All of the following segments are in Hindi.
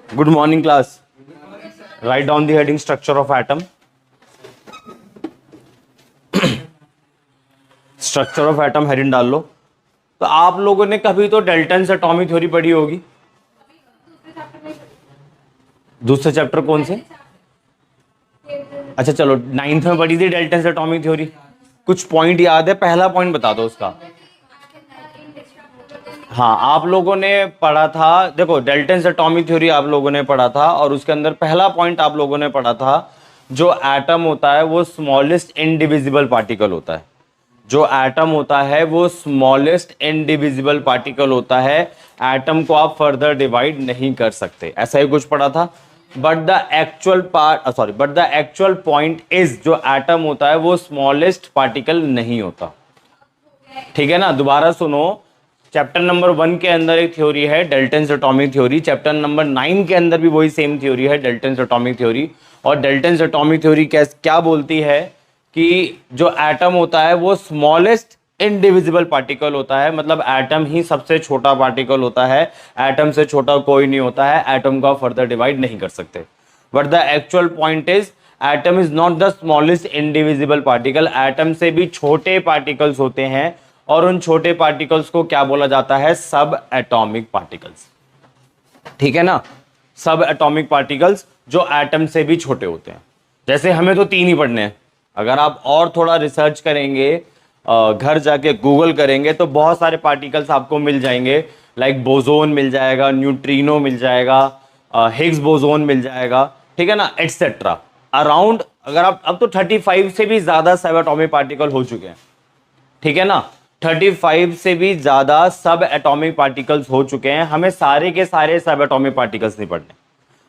Good morning, class. Write down the heading structure of atom. Structure of atom heading डाल लो। तो आप लोगों ने कभी तो डाल्टन्स एटॉमिक थ्योरी पढ़ी होगी। दूसरे चैप्टर कौन से? अच्छा चलो, 9th में पढ़ी थी डाल्टन्स एटॉमिक थ्योरी। कुछ पॉइंट याद है? पहला पॉइंट बता दो उसका। हाँ, आप लोगों ने पढ़ा था, देखो डाल्टन्स एटॉमिक थ्योरी आप लोगों ने पढ़ा था और उसके अंदर पहला पॉइंट आप लोगों ने पढ़ा था, जो एटम होता है वो स्मॉलेस्ट इनडिविजिबल पार्टिकल होता है। जो एटम होता है वो स्मॉलेस्ट इनडिविजिबल पार्टिकल होता है। एटम को आप फर्दर डिवाइड नहीं कर सकते, ऐसा ही कुछ पढ़ा था। But the actual point is, जो एटम होता है वो स्मॉलेस्ट पार्टिकल नहीं होता। ठीक है ना? दोबारा सुनो, चैप्टर नंबर 1 के अंदर एक थ्योरी है Dalton's atomic theory, chapter number 9 के अंदर भी वही सेम थ्योरी है डाल्टन्स एटॉमिक थ्योरी। और डाल्टन्स एटॉमिक थ्योरी क्या बोलती है कि जो एटम होता है वो स्मॉलेस्ट इनडिविजिबल पार्टिकल होता है, मतलब एटम ही सबसे छोटा पार्टिकल होता है, एटम से छोटा कोई नहीं होता है, एटम को फर्दर डिवाइड नहीं कर सकते। But the actual point is, atom is not the smallest indivisible particle. Atom से भी छोटे पार्टिकल्स होते हैं और उन छोटे पार्टिकल्स को क्या बोला जाता है? सब एटॉमिक पार्टिकल्स। ठीक है ना? सब एटॉमिक पार्टिकल्स जो एटम से भी छोटे होते हैं। जैसे हमें तो 3 ही पढ़ने हैं, अगर आप और थोड़ा रिसर्च करेंगे, घर जाके गूगल करेंगे तो बहुत सारे पार्टिकल्स आपको मिल जाएंगे। लाइक बोजोन मिल जाएगा, न्यूट्रिनो मिल जाएगा, हिग्स बोजोन मिल जाएगा, ठीक है ना, एटसेट्रा। अराउंड अगर आप अब तो 35 से भी ज्यादा सब एटॉमिक पार्टिकल हो चुके हैं। ठीक है ना? 35 से भी ज्यादा सब एटॉमिक पार्टिकल्स हो चुके हैं। हमें सारे के सारे सब एटॉमिक पार्टिकल्स नहीं पढ़ने,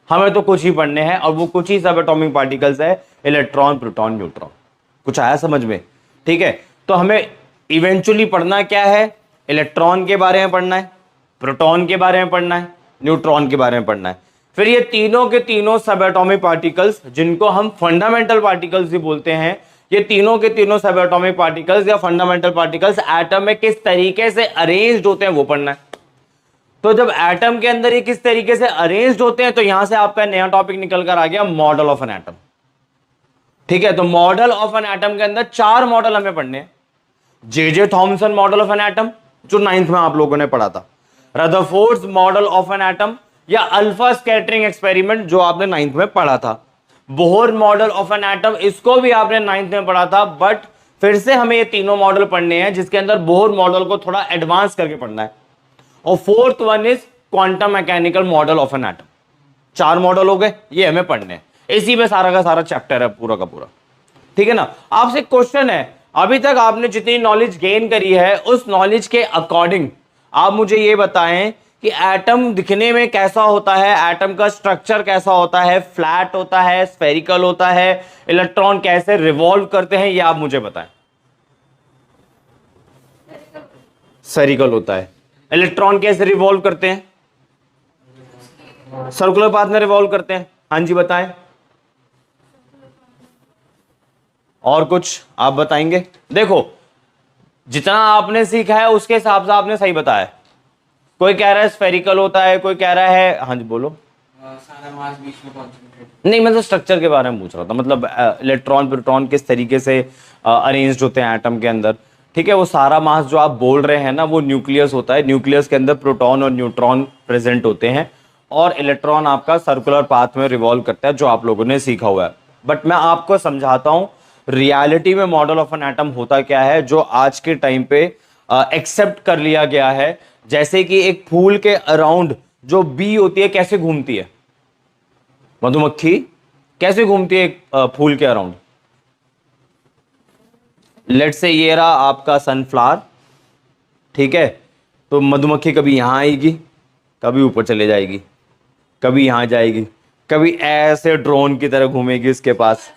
हमें तो कुछ ही पढ़ने हैं, और वो कुछ ही सब एटॉमिक पार्टिकल्स है, इलेक्ट्रॉन, प्रोटॉन, न्यूट्रॉन। कुछ आया समझ में? ठीक है, तो हमें इवेंचुअली पढ़ना क्या है? इलेक्ट्रॉन के बारे में पढ़ना है, प्रोटॉन के बारे में पढ़ना है, न्यूट्रॉन के बारे में पढ़ना है। फिर ये तीनों के तीनों सब एटॉमिक पार्टिकल्स, जिनको हम फंडामेंटल पार्टिकल्स भी बोलते हैं, ये तीनों के तीनों सब एटॉमिक पार्टिकल्स या फंडामेंटल पार्टिकल्स एटम में किस तरीके से अरेंज्ड होते हैं वो पढ़ना है। तो जब एटम के अंदर ये किस तरीके से अरेंज्ड होते हैं, तो यहां से आपका नया टॉपिक निकल कर आ गया, मॉडल ऑफ एन एटम। ठीक है, तो मॉडल ऑफ एन एटम के अंदर 4 मॉडल हमें पढ़ने हैं। J Thomson model of an atom, जो 9th में आप लोगों ने पढ़ा था। Rutherford's model of an atom या अल्फा स्कैटरिंग एक्सपेरिमेंट, जो आपने 9th में पढ़ा था। Bohr model of an atom, इसको भी आपने 9th में पढ़ा था, बट फिर से हमें ये तीनों मॉडल पढ़ने हैं, जिसके अंदर बोहर मॉडल को थोड़ा एडवांस करके पढ़ना है। और 4th one is quantum mechanical model of an atom. 4 model हो गए, ये हमें पढ़ने हैं। इसी में सारा का सारा चैप्टर है, पूरा का पूरा। ठीक है ना? आपसे क्वेश्चन है, अभी तक आपने जितनी नॉलेज गेन करी है, उस नॉलेज के अकॉर्डिंग आप मुझे ये बताएं कि एटम दिखने में कैसा होता है, एटम का स्ट्रक्चर कैसा होता है, फ्लैट होता है, स्फेरिकल होता है, इलेक्ट्रॉन कैसे रिवॉल्व करते हैं, ये आप मुझे बताएं। स्फेरिकल होता है। इलेक्ट्रॉन कैसे रिवॉल्व करते हैं? सर्कुलर पाथ में रिवॉल्व करते हैं। हाँ जी, बताएं। और कुछ आप बताएंगे? देखो, जितना आपने सीखा है उसके हिसाब से आपने सही बताया। कोई कह रहा है स्फेरिकल होता है, कोई कह रहा है, हाँ जी बोलो। सारा मास बीच में कॉन्सेंट्रेट। नहीं, मैं तो स्ट्रक्चर के बारे में पूछ रहा था, मतलब इलेक्ट्रॉन प्रोटॉन किस तरीके से अरेंज्ड होते हैं एटम के अंदर। ठीक है, वो सारा मास जो आप बोल रहे हैं ना, वो न्यूक्लियस होता है। न्यूक्लियस के अंदर प्रोटॉन और न्यूट्रॉन प्रेजेंट होते हैं, और इलेक्ट्रॉन आपका सर्कुलर पाथ में रिवॉल्व करता है, जो आप लोगों ने सीखा हुआ है। बट मैं आपको समझाता हूं रियलिटी में मॉडल ऑफ एन एटम होता क्या है, जो आज के टाइम पे एक्सेप्ट कर लिया गया है। जैसे कि एक फूल के अराउंड जो बी होती है, कैसे घूमती है मधुमक्खी, कैसे घूमती है एक फूल के अराउंड? लेट से ये रहा आपका सनफ्लावर, ठीक है, तो मधुमक्खी कभी यहां आएगी, कभी ऊपर चले जाएगी, कभी यहां जाएगी, कभी ऐसे ड्रोन की तरह घूमेगी उसके पास,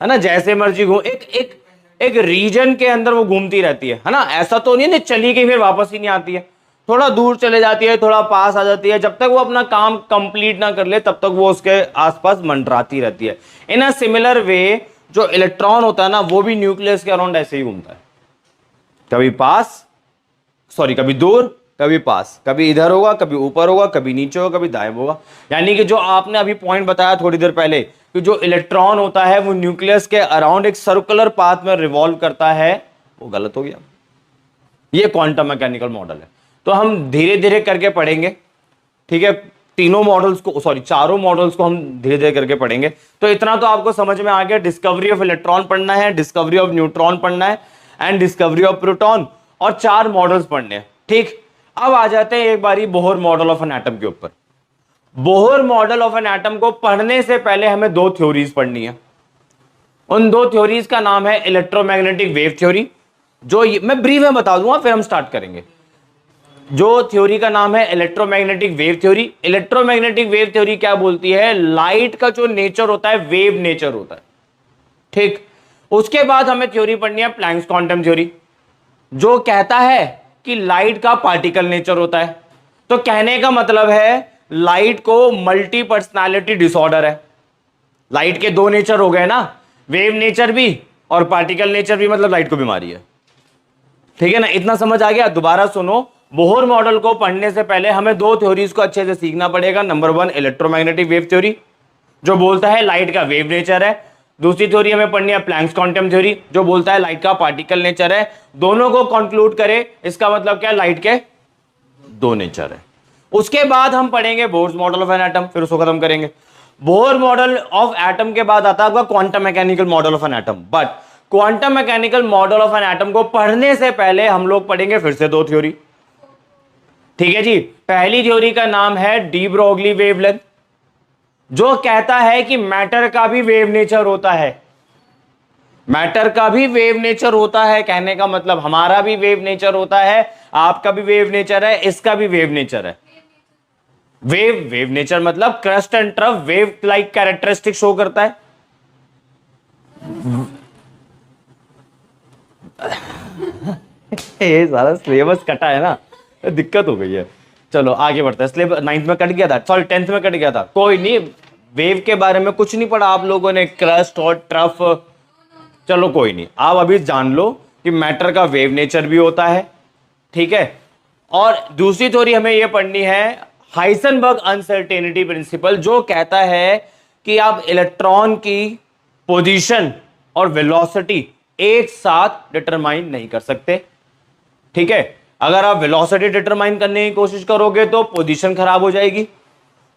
है ना, जैसे मर्जी घूम, एक रीजन के अंदर वो घूमती रहती है ना। ऐसा तो नहीं चली गई फिर वापस ही नहीं आती है, थोड़ा दूर चले जाती है, थोड़ा पास आ जाती है। जब तक वो अपना काम कंप्लीट ना कर ले, तब तक वो उसके आसपास मंडराती रहती है। इन अ सिमिलर वे, जो इलेक्ट्रॉन होता है ना, वो भी न्यूक्लियस के अराउंड ऐसे ही घूमता है, कभी पास, सॉरी, कभी दूर, कभी पास, कभी इधर होगा, कभी ऊपर होगा, कभी नीचे होगा, कभी दाएं होगा। यानी कि जो आपने अभी पॉइंट बताया थोड़ी देर पहले कि जो इलेक्ट्रॉन होता है वो न्यूक्लियस के अराउंड एक सर्कुलर पाथ में रिवॉल्व करता है, वो गलत हो गया। ये क्वांटम मैकेनिकल मॉडल है। तो हम धीरे धीरे करके पढ़ेंगे, ठीक है, तीनों मॉडल्स को, सॉरी चारों मॉडल्स को हम धीरे धीरे करके पढ़ेंगे। तो इतना तो आपको समझ में आ गया, डिस्कवरी ऑफ इलेक्ट्रॉन पढ़ना है, डिस्कवरी ऑफ न्यूट्रॉन पढ़ना है एंड डिस्कवरी ऑफ प्रोटॉन, और 4 मॉडल्स पढ़ने हैं। ठीक, अब आ जाते हैं एक बारी Bohr model of an atom के ऊपर। Bohr model of an atom को पढ़ने से पहले हमें 2 थ्योरीज पढ़नी है। उन 2 थ्योरीज का नाम है इलेक्ट्रोमैग्नेटिक वेव थ्योरी, जो मैं ब्रीफ में बता दूंगा, फिर हम स्टार्ट करेंगे। जो थ्योरी का नाम है electromagnetic wave theory. Electromagnetic wave theory क्या बोलती है? लाइट का जो नेचर होता है वेव नेचर होता है। ठीक, उसके बाद हमें थ्योरी पढ़नी है प्लैंक्स क्वांटम थ्योरी, जो कहता है कि लाइट का पार्टिकल नेचर होता है। तो कहने का मतलब है लाइट को मल्टी पर्सनालिटी डिसऑर्डर है। लाइट के 2 नेचर हो गए ना, वेव नेचर भी और पार्टिकल नेचर भी, मतलब लाइट को बीमारी है। ठीक है ना, इतना समझ आ गया? दोबारा सुनो, बोहर मॉडल को पढ़ने से पहले हमें 2 थ्योरीज को अच्छे से सीखना पड़ेगा। नंबर 1 इलेक्ट्रोमैग्नेटिक वेव थ्योरी, जो बोलता है लाइट का वेव नेचर है। दूसरी थ्योरी हमें पढ़नी है प्लैंक्स क्वांटम थ्योरी, जो बोलता है लाइट का पार्टिकल नेचर है। दोनों को कंक्लूड करें, इसका मतलब क्या? लाइट के 2 नेचर है। उसके बाद हम पढ़ेंगे Bohr's model of an atom, फिर उसको खत्म करेंगे। बोहर मॉडल ऑफ एटम के बाद आता है quantum mechanical model of an atom. But quantum mechanical model of an atom को पढ़ने से पहले हम लोग पढ़ेंगे फिर से 2 थ्योरी। ठीक है जी, पहली थ्योरी का नाम है डी ब्रोगली वेवलेंथ, जो कहता है कि मैटर का भी वेव नेचर होता है। मैटर का भी वेव नेचर होता है, कहने का मतलब हमारा भी वेव नेचर होता है, आपका भी वेव नेचर है, इसका भी वेव नेचर है। वेव नेचर मतलब crust and trough wave like characteristic show करता है। ये सारा सिलेबस कटा है ना, दिक्कत हो गई है। चलो आगे बढ़ते हैं। सिलेबस 9th में कट गया था, सॉरी 10th में कट गया था, कोई नहीं। वेव के बारे में कुछ नहीं पढ़ा आप लोगों ने, क्रस्ट और ट्रफ, चलो कोई नहीं। आप अभी जान लो कि मैटर का वेव नेचर भी होता है। ठीक है, और दूसरी थ्योरी हमें यह पढ़नी है हाइसेनबर्ग अनसर्टेनिटी प्रिंसिपल, जो कहता है कि आप इलेक्ट्रॉन की पोजीशन और वेलोसिटी एक साथ डिटरमाइन नहीं कर सकते। ठीक है, अगर आप वेलोसिटी डिटरमाइन करने की कोशिश करोगे तो पोजीशन खराब हो जाएगी,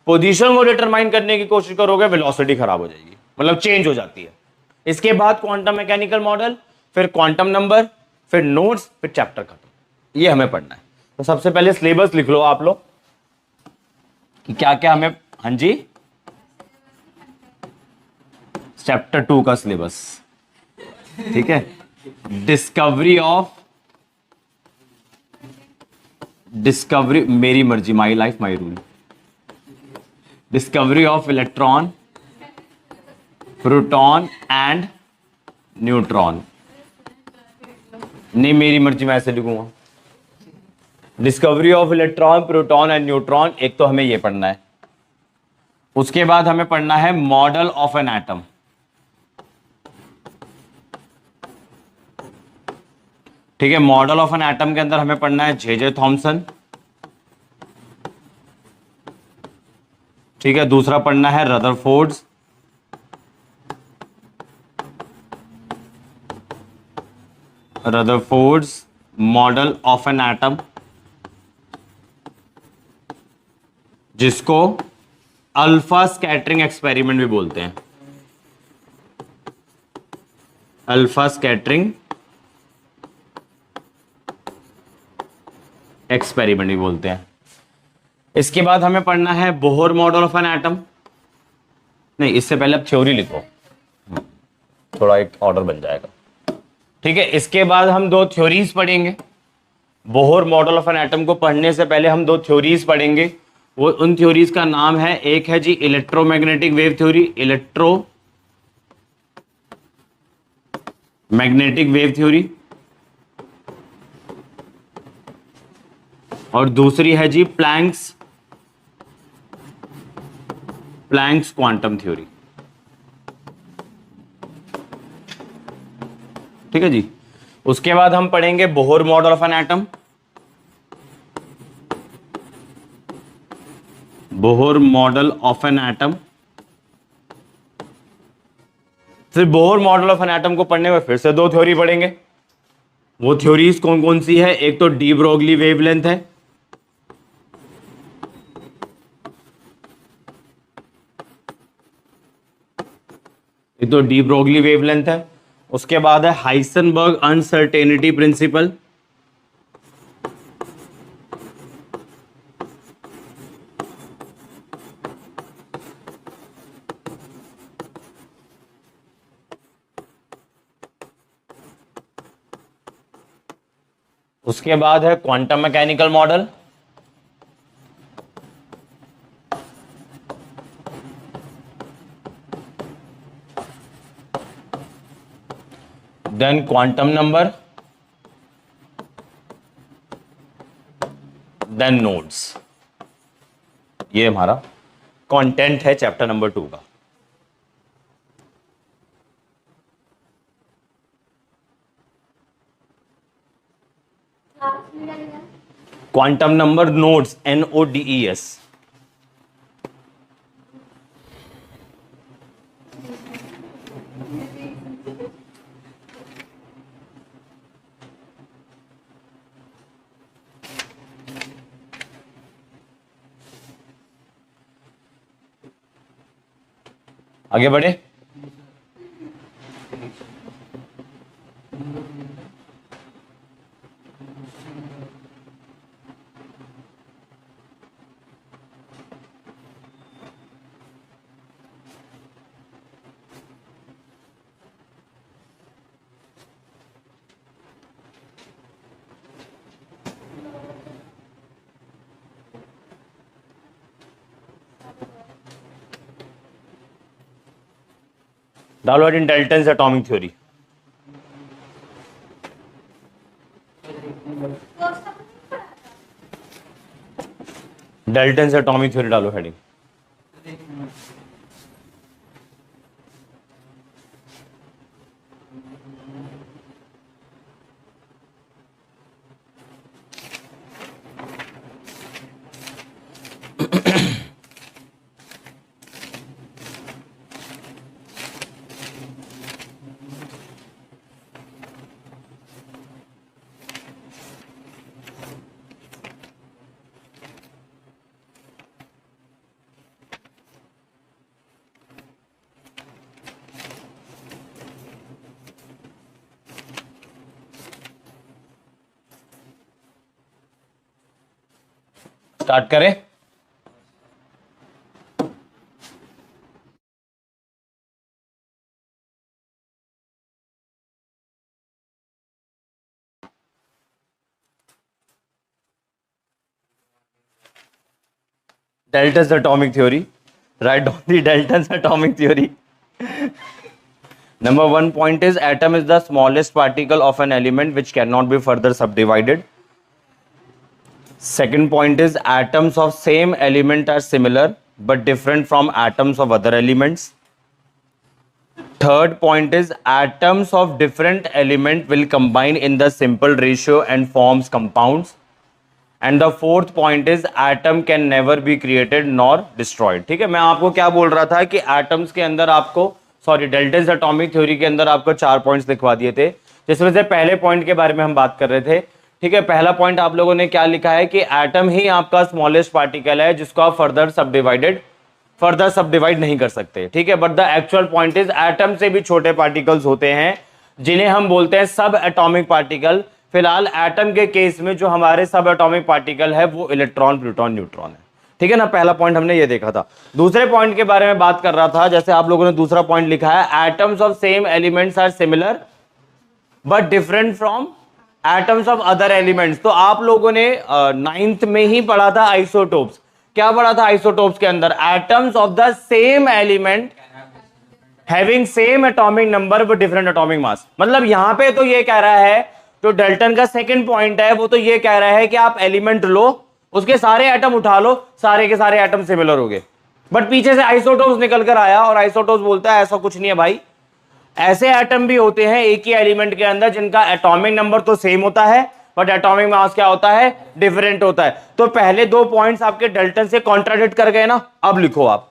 पोजीशन को डिटरमाइन करने की कोशिश करोगे वेलोसिटी खराब हो जाएगी, मतलब चेंज हो जाती है। इसके बाद क्वांटम मैकेनिकल मॉडल, फिर क्वांटम नंबर, फिर नोट्स, फिर चैप्टर खत्म। ये हमें पढ़ना है। तो सबसे पहले सिलेबस लिख लो आप लोग कि क्या क्या हमें, हाँ जी, चैप्टर 2 का सिलेबस। ठीक है, डिस्कवरी, मेरी मर्जी, my life my rule. Discovery of electron, proton and neutron. नहीं, मेरी मर्जी, मैं ऐसे लिखूंगा। Discovery of electron, proton and neutron, एक तो हमें यह पढ़ना है। उसके बाद हमें पढ़ना है मॉडल ऑफ एन एटम। ठीक है, मॉडल ऑफ एन एटम के अंदर हमें पढ़ना है जे थॉमसन। ठीक है, दूसरा पढ़ना है Rutherford's. Model of an atom, जिसको अल्फा स्कैटरिंग एक्सपेरिमेंट भी बोलते हैं। अल्फा स्कैटरिंग एक्सपेरिमेंट भी बोलते हैं। इसके बाद हमें पढ़ना है Bohr model of an atom. नहीं, इससे पहले अब थ्योरी लिखो, थोड़ा एक ऑर्डर बन जाएगा। ठीक है, इसके बाद हम 2 थ्योरीज पढ़ेंगे। Bohr model of an atom को पढ़ने से पहले हम 2 थ्योरीज पढ़ेंगे। वो उन थ्योरीज का नाम है, एक है जी electromagnetic wave theory, electromagnetic wave theory, और दूसरी है जी प्लैंक्स क्वांटम थ्योरी। ठीक है जी, उसके बाद हम पढ़ेंगे Bohr model of an atom, Bohr model of an atom. फिर Bohr model of an atom को पढ़ने में फिर से दो थ्योरी पढ़ेंगे। वो थ्योरीज कौन कौन सी है? एक तो डी ब्रोगली वेवलेंथ है, एक तो डी ब्रोगली वेवलेंथ है। उसके बाद है हाइसेनबर्ग अनसर्टेनिटी प्रिंसिपल, उसके बाद है quantum mechanical model, then quantum number, then nodes. ये हमारा कंटेंट है चैप्टर नंबर 2 का। Quantum number nodes, NODES। आगे बढ़े। डालो इन Dalton's atomic theory. Dalton's atomic theory डालो हेडिंग। स्टार्ट करें। Dalton's atomic theory. Write down the Dalton's atomic theory. Number 1 point is atom is the smallest particle of an element which cannot be further subdivided. Second point is atoms of same element are similar but different from atoms of other elements. Third point is atoms of different element will combine in the simple ratio and forms compounds. And the fourth point is atom can never be created nor destroyed. ठीक है, मैं आपको क्या बोल रहा था कि एटम्स के अंदर आपको डाल्टन्स एटॉमिक थ्योरी के अंदर आपको 4 पॉइंट्स लिखवा दिए थे, जिसमें से पहले पॉइंट के बारे में हम बात कर रहे थे। ठीक है, पहला पॉइंट आप लोगों ने क्या लिखा है कि एटम ही आपका स्मॉलेस्ट पार्टिकल है जिसको आप फर्दर सबडिवाइड नहीं कर सकते। ठीक है, but the actual point is atom से भी छोटे पार्टिकल्स होते हैं जिन्हें हम बोलते हैं सब एटॉमिक पार्टिकल। फिलहाल एटम के केस में जो हमारे सब एटॉमिक पार्टिकल है वो इलेक्ट्रॉन, प्रोटॉन, न्यूट्रॉन है। ठीक है ना, पहला पॉइंट हमने ये देखा था। दूसरे पॉइंट के बारे में बात कर रहा था, जैसे आप लोगों ने दूसरा पॉइंट लिखा है atoms of same elements are similar but different from atoms of other elements. तो आप लोगों ने 9th में ही पढ़ा था आइसोटोप्स। क्या पढ़ा था आइसोटोप्स के अंदर? Atoms of the same element having same atomic number but different atomic mass. मतलब यहां पे तो ये कह रहा है, तो डाल्टन का सेकंड पॉइंट है वो तो ये कह रहा है कि आप एलिमेंट लो, उसके सारे एटम उठा लो, सारे के सारे एटम सिमिलर हो गए। बट पीछे से आइसोटोप्स निकल कर आया और आइसोटोप्स बोलता है ऐसा कुछ नहीं है भाई, ऐसे एटम भी होते हैं एक ही एलिमेंट के अंदर जिनका एटॉमिक नंबर तो सेम होता है बट एटॉमिक मास क्या होता है, डिफरेंट होता है। तो पहले दो पॉइंट्स आपके डाल्टन से कॉन्ट्राडिक्ट कर गए ना। अब लिखो आप,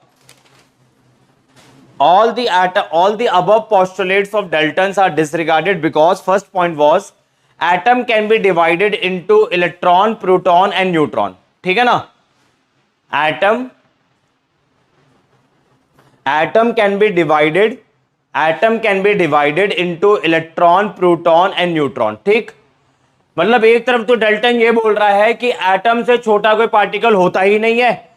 all the above postulates of Dalton's are disregarded because first point was atom can be divided into electron, proton and neutron। ठीक है ना, atom can be divided into electron, proton and neutron। ठीक, मतलब एक तरफ तो डाल्टन ये बोल रहा है कि एटम से छोटा कोई पार्टिकल होता ही नहीं है,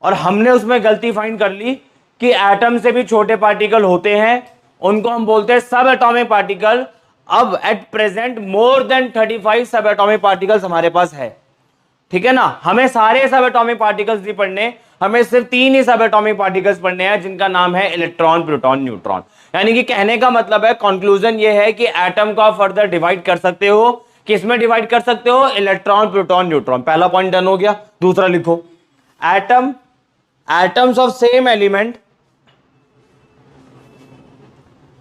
और हमने उसमें गलती फाइंड कर ली कि एटम से भी छोटे पार्टिकल होते हैं, उनको हम बोलते हैं सब एटॉमिक पार्टिकल। अब एट प्रेजेंट मोर देन 35 सब एटॉमिक पार्टिकल्स हमारे पास है। ठीक है ना, हमें सारे सब एटॉमिक पार्टिकल्स नहीं पढ़ने, हमें सिर्फ 3 ही सब एटॉमिक पार्टिकल्स पढ़ने हैं, जिनका नाम है इलेक्ट्रॉन, प्रोटॉन, न्यूट्रॉन। यानी कि कहने का मतलब है, कंक्लूजन ये है कि एटम को आप फर्दर डिवाइड कर सकते हो। किसमें डिवाइड कर सकते हो, इलेक्ट्रॉन, प्रोटॉन, न्यूट्रॉन। पहला पॉइंट डन हो गया। दूसरा लिखो,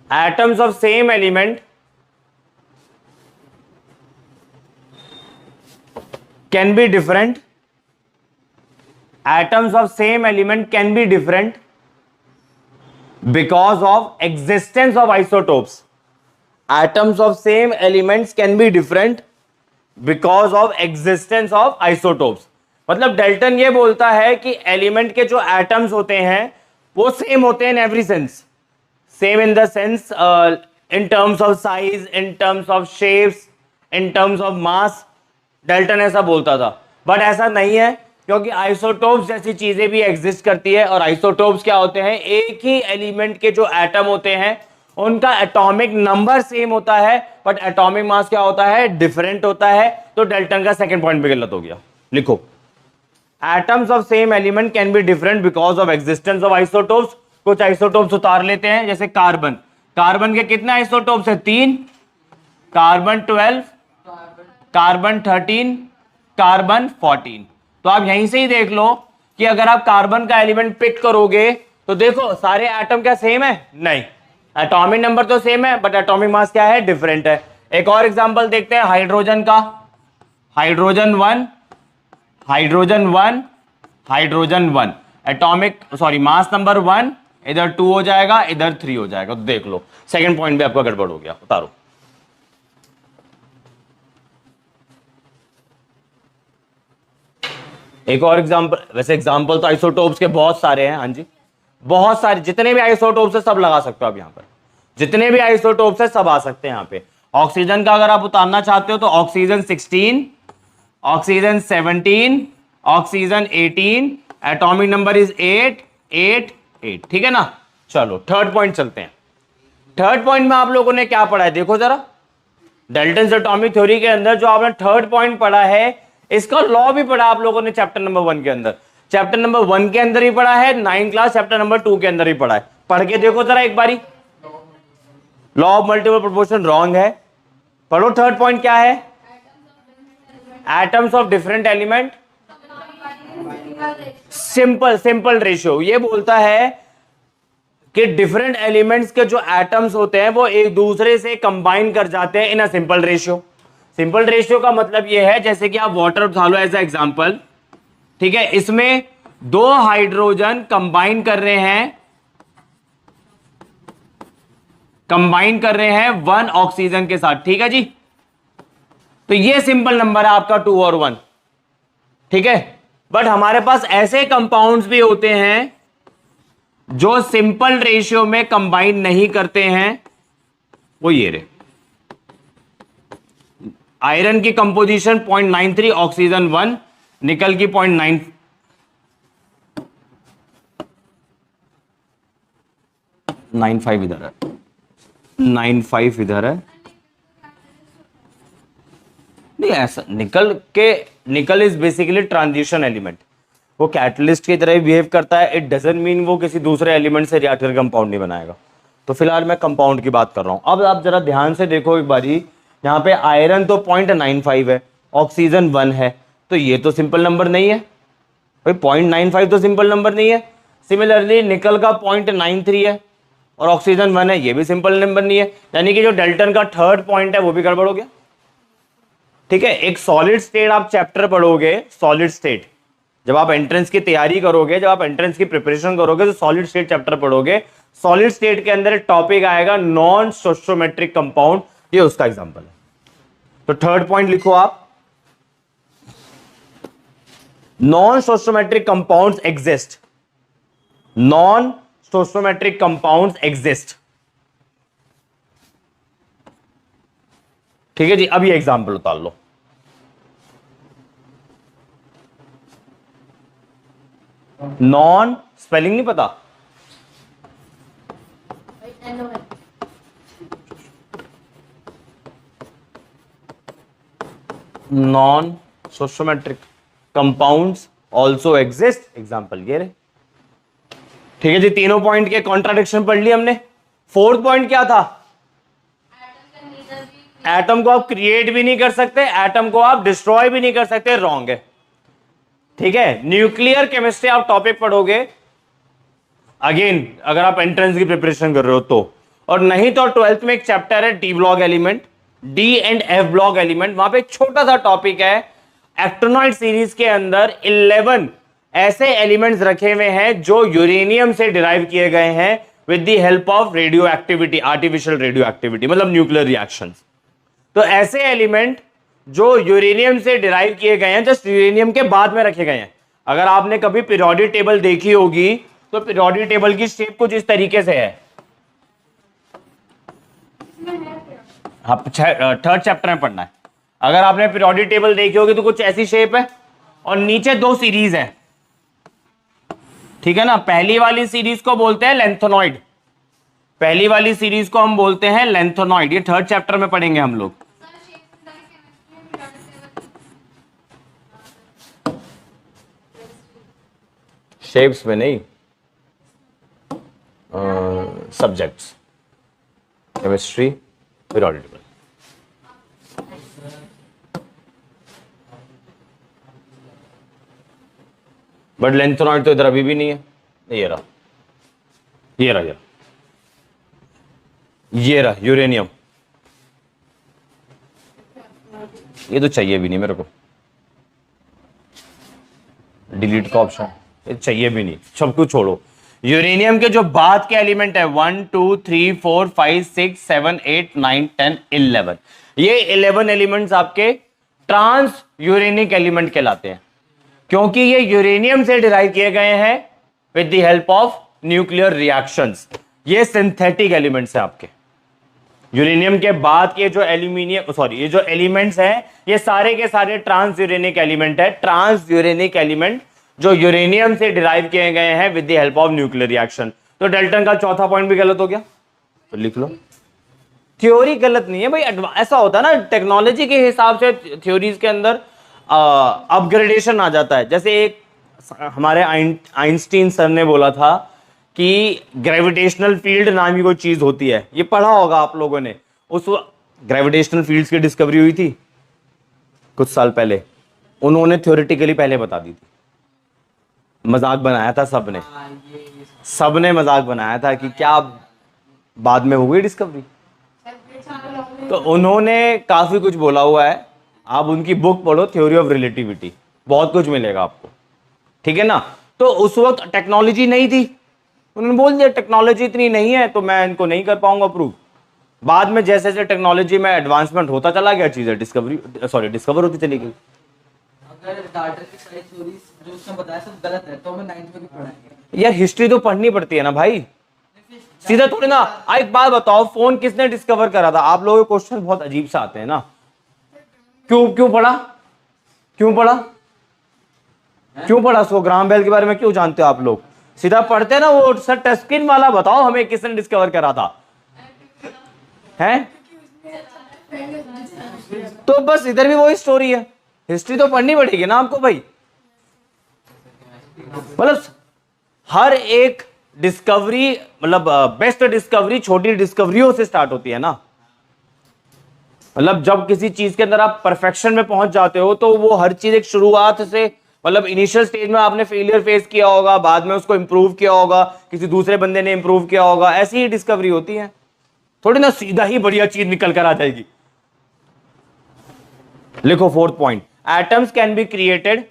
atoms of same element can be different। atoms of same element can be different because of existence of isotopes। atoms of same elements can be different because of existence of isotopes। मतलब डाल्टन ये बोलता है कि एलिमेंट के जो एटम्स होते हैं वो सेम होते हैं in every sense, same in the sense, in terms of size, in terms of shapes, in terms of mass. Dalton ऐसा बोलता था, बट ऐसा नहीं है, क्योंकि आइसोटोप्स जैसी चीजें भी एग्जिस्ट करती है। और आइसोटोप्स क्या होते हैं, एक ही एलिमेंट के जो एटम होते हैं उनका एटॉमिक नंबर सेम होता है, बट एटॉमिक मास क्या होता है, डिफरेंट होता है। तो डाल्टन का सेकंड पॉइंट भी गलत हो गया। लिखो, atoms of same element can be different because of existence of isotopes। कुछ आइसोटोप्स उतार लेते हैं, जैसे कार्बन। कार्बन के कितने आइसोटोप्स है, 3, कार्बन 12, कार्बन 13, कार्बन 14। तो आप यहीं से ही देख लो कि अगर आप कार्बन का एलिमेंट पिक करोगे तो देखो सारे एटम क्या सेम है, नहीं, एटॉमिक नंबर तो सेम है, बट एटॉमिक मास क्या है, डिफरेंट है। एक और एग्जांपल देखते हैं हाइड्रोजन का। Hydrogen 1, hydrogen 1, hydrogen 1, atomic mass number 1, इधर 2 हो जाएगा, इधर 3 हो जाएगा। तो देख लो सेकंड पॉइंट भी आपका गड़बड़ हो गया। उतारो, एक और एग्जांपल। वैसे एग्जांपल तो आइसोटोप्स के बहुत सारे हैं, हाँ जी, बहुत सारे, जितने भी आइसोटोप्स है सब लगा सकते हो आप यहाँ पर, जितने भी आइसोटोप्स है सब आ सकते हैं यहाँ पे। ऑक्सीजन का अगर आप उतारना चाहते हो तो oxygen 16, oxygen 17, oxygen 18, atomic number is 8, 8, 8। ठीक है ना। चलो थर्ड पॉइंट चलते हैं। थर्ड पॉइंट में आप लोगों ने क्या पढ़ा है, देखो जरा, डाल्टन्स एटॉमिक थ्योरी के अंदर जो आपने थर्ड पॉइंट पढ़ा है, इसका लॉ भी पढ़ा आप लोगों ने चैप्टर नंबर 1 के अंदर। चैप्टर नंबर 1 के अंदर ही पढ़ा है, 9 क्लास चैप्टर नंबर 2 के अंदर ही पढ़ा है। पढ़ के देखो जरा एक बारी। Law of multiple proportion wrong है। पढ़ो थर्ड पॉइंट क्या है, atoms of different element simple ratio. ये बोलता है कि डिफरेंट एलिमेंट्स के जो एटम्स होते हैं वो एक दूसरे से कंबाइन कर जाते हैं in a simple ratio. Simple ratio का मतलब ये है, जैसे कि आप वाटर उठा लो एज ए एग्जांपल, ठीक है, इसमें 2 हाइड्रोजन कंबाइन कर रहे हैं 1 ऑक्सीजन के साथ। ठीक है जी, तो ये सिंपल नंबर है आपका 2 और 1। ठीक है, बट हमारे पास ऐसे कंपाउंड्स भी होते हैं जो सिंपल रेशियो में कंबाइन नहीं करते हैं। वो ये रहे, आयरन की कंपोजिशन 0.93, ऑक्सीजन 1, निकल की 0.95 इधर है, 95 इधर है। नहीं ऐसा, निकल इज बेसिकली ट्रांजिशन एलिमेंट, वो कैटलिस्ट की तरह बिहेव करता है। इट डजंट मीन वो किसी दूसरे एलिमेंट से रिएक्ट करके कंपाउंड नहीं बनाएगा। तो फिलहाल मैं कंपाउंड की बात कर रहा हूं। अब आप जरा ध्यान से देखो एक बारी, यहाँ पे आयरन तो 0.95 है, ऑक्सीजन 1 है, तो ये तो सिंपल नंबर नहीं है भाई, 0.95 तो सिंपल नंबर नहीं है। सिमिलरली निकल का 0.93 है और ऑक्सीजन 1 है, ये भी सिंपल नंबर नहीं है। यानी कि जो डाल्टन का थर्ड पॉइंट है वो भी गड़बड़ हो गया। ठीक है, एक सॉलिड स्टेट आप चैप्टर पढ़ोगे, सॉलिड स्टेट जब आप एंट्रेंस की तैयारी करोगे, जब आप एंट्रेंस की प्रिपरेशन करोगे तो सॉलिड स्टेट चैप्टर पढ़ोगे। सॉलिड स्टेट के अंदर एक टॉपिक आएगा नॉन स्टोइचोमेट्रिक कंपाउंड, ये उसका एग्जांपल है। तो थर्ड पॉइंट लिखो आप, non stoichiometric compounds exist, non stoichiometric compounds exist. ठीक है जी, अब ये एग्जांपल उतार लो। नॉन स्पेलिंग नहीं पता, non stoichiometric compounds also exist, example ये रहे। ठीक है जी, तीनों पॉइंट के कॉन्ट्राडिक्शन पढ़ लिया हमने। फोर्थ पॉइंट क्या था? एटम को आप क्रिएट भी नहीं कर सकते, एटम को आप डिस्ट्रॉय भी नहीं कर सकते, रॉन्ग है। ठीक है, न्यूक्लियर केमिस्ट्री आप टॉपिक पढ़ोगे अगेन अगर आप एंट्रेंस की प्रिपरेशन कर रहे हो तो, और नहीं तो 12th में एक चैप्टर है D block element, D and F block element, वहां पे एक छोटा सा टॉपिक है एक्टिनॉइड सीरीज के अंदर 11 ऐसे एलिमेंट्स रखे हुए हैं जो यूरेनियम से डिराइव किए गए हैं with the help of radio activity, artificial radio activity, मतलब न्यूक्लियर रिएक्शंस। तो ऐसे एलिमेंट जो यूरेनियम से डिराइव किए गए हैं, जस्ट यूरेनियम के बाद में रखे गए हैं। अगर आपने कभी पीरियोडिक टेबल देखी होगी तो पीरियोडिक टेबल की शेप कुछ इस तरीके से है। हाँ, थर्ड चैप्टर में पढ़ना है। अगर आपने पीरियोडिक टेबल देखी होगी तो कुछ ऐसी शेप है और नीचे दो सीरीज है। ठीक है ना, पहली वाली सीरीज को बोलते हैं लेंथेनॉइड, पहली वाली सीरीज को हम बोलते हैं लेंथेनॉइड। ये थर्ड चैप्टर में पढ़ेंगे हम लोग। शेप्स में नहीं, subjects, chemistry, periodic table. But lanthanoid तो इधर अभी भी नहीं है। ये रहा, ये रहा, ये रहा यूरेनियम। ये तो चाहिए भी नहीं मेरे को, डिलीट का ऑप्शन, ये चाहिए भी नहीं, सब कुछ छोड़ो। यूरेनियम के जो बाद के एलिमेंट है 1 2 3 4 5 6 7 8 9 10 11, ये 11 एलिमेंट्स आपके ट्रांस यूरेनिक एलिमेंट कहलाते हैं, क्योंकि ये यूरेनियम से डिराइव किए गए हैं with the help of nuclear reactions. ये सिंथेटिक एलिमेंट्स हैं आपके। यूरेनियम के बाद के जो ये जो एलिमेंट्स हैं ये सारे के सारे ट्रांस यूरेनिक एलिमेंट है। ट्रांस यूरेनिक एलिमेंट जो यूरेनियम से डिराइव किए गए हैं with the help of nuclear reaction. तो डेल्टन का चौथा पॉइंट भी गलत हो गया, तो लिख लो। थ्योरी गलत नहीं है भाई, ऐसा होता है ना टेक्नोलॉजी के हिसाब से थ्योरीज के अंदर अपग्रेडेशन आ जाता है। जैसे एक हमारे आइंस्टीन सर ने बोला था कि ग्रेविटेशनल फील्ड नाम की कोई चीज होती है, ये पढ़ा होगा आप लोगों ने। उस ग्रेविटेशनल फील्ड्स की डिस्कवरी हुई थी कुछ साल पहले, उन्होंने थ्योरेटिकली पहले बता दी थी। मजाक बनाया था सबने मजाक बनाया था कि क्या बाद में हो गई डिस्कवरी। तो उन्होंने काफी कुछ बोला हुआ है, आप उनकी बुक पढ़ो थ्योरी ऑफ रिलेटिविटी, बहुत कुछ मिलेगा आपको। ठीक है ना, तो उस वक्त टेक्नोलॉजी नहीं थी, उन्होंने बोल दिया टेक्नोलॉजी इतनी नहीं है तो मैं इनको नहीं कर पाऊंगा प्रूव। बाद में जैसे जैसे टेक्नोलॉजी में एडवांसमेंट होता चला गया, चीजें डिस्कवर होती चली गई। अगर डार्टन की सारी थ्योरीज जो उसने बताया सब गलत है तो हमें 9th में भी पढ़ाएंगे। यार हिस्ट्री तो पढ़नी पड़ती है ना भाई, सीधा थोड़ी ना। एक बात बताओ, फोन किसने डिस्कवर करा था? आप लोगों के क्वेश्चन बहुत अजीब से आते हैं ना। क्यों पढ़ा उसको? ग्राहम बेल के बारे में क्यों जानते हो आप लोग? सीधा पढ़ते ना, वो सर टच स्क्रीन वाला बताओ हमें किसने डिस्कवर करा था, हैं? तो बस इधर भी वही स्टोरी है, हिस्ट्री तो पढ़नी पड़ेगी ना आपको भाई। मतलब हर एक डिस्कवरी, मतलब बेस्ट डिस्कवरी छोटी डिस्कवरियों से स्टार्ट होती है ना। मतलब जब किसी चीज के अंदर आप परफेक्शन में पहुंच जाते हो तो वो हर चीज एक शुरुआत से, मतलब इनिशियल स्टेज में आपने फेलियर फेस किया होगा, बाद में उसको इंप्रूव किया होगा, किसी दूसरे बंदे ने इंप्रूव किया होगा, ऐसी ही डिस्कवरी होती है। थोड़ी ना सीधा ही बढ़िया चीज निकल कर आ जाएगी। लिखो fourth point, atoms can be created,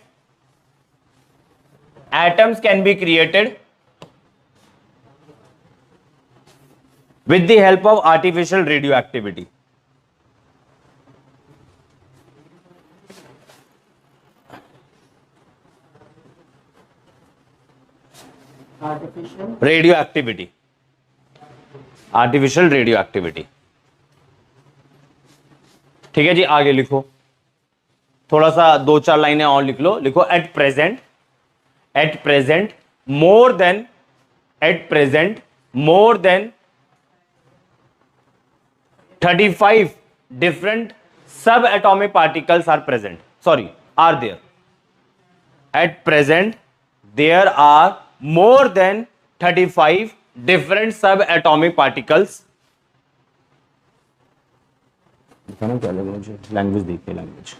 atoms can be created with the help of artificial radioactivity. Artificial Radioactivity. Artificial radioactivity. ठीक है जी, आगे लिखो, थोड़ा सा दो चार लाइनें और लिख लो। लिखो at present, at present more than, at present more than 35 different subatomic particles are present, sorry, are there. At present there are more than 35 different subatomic particles, language देखिए, language.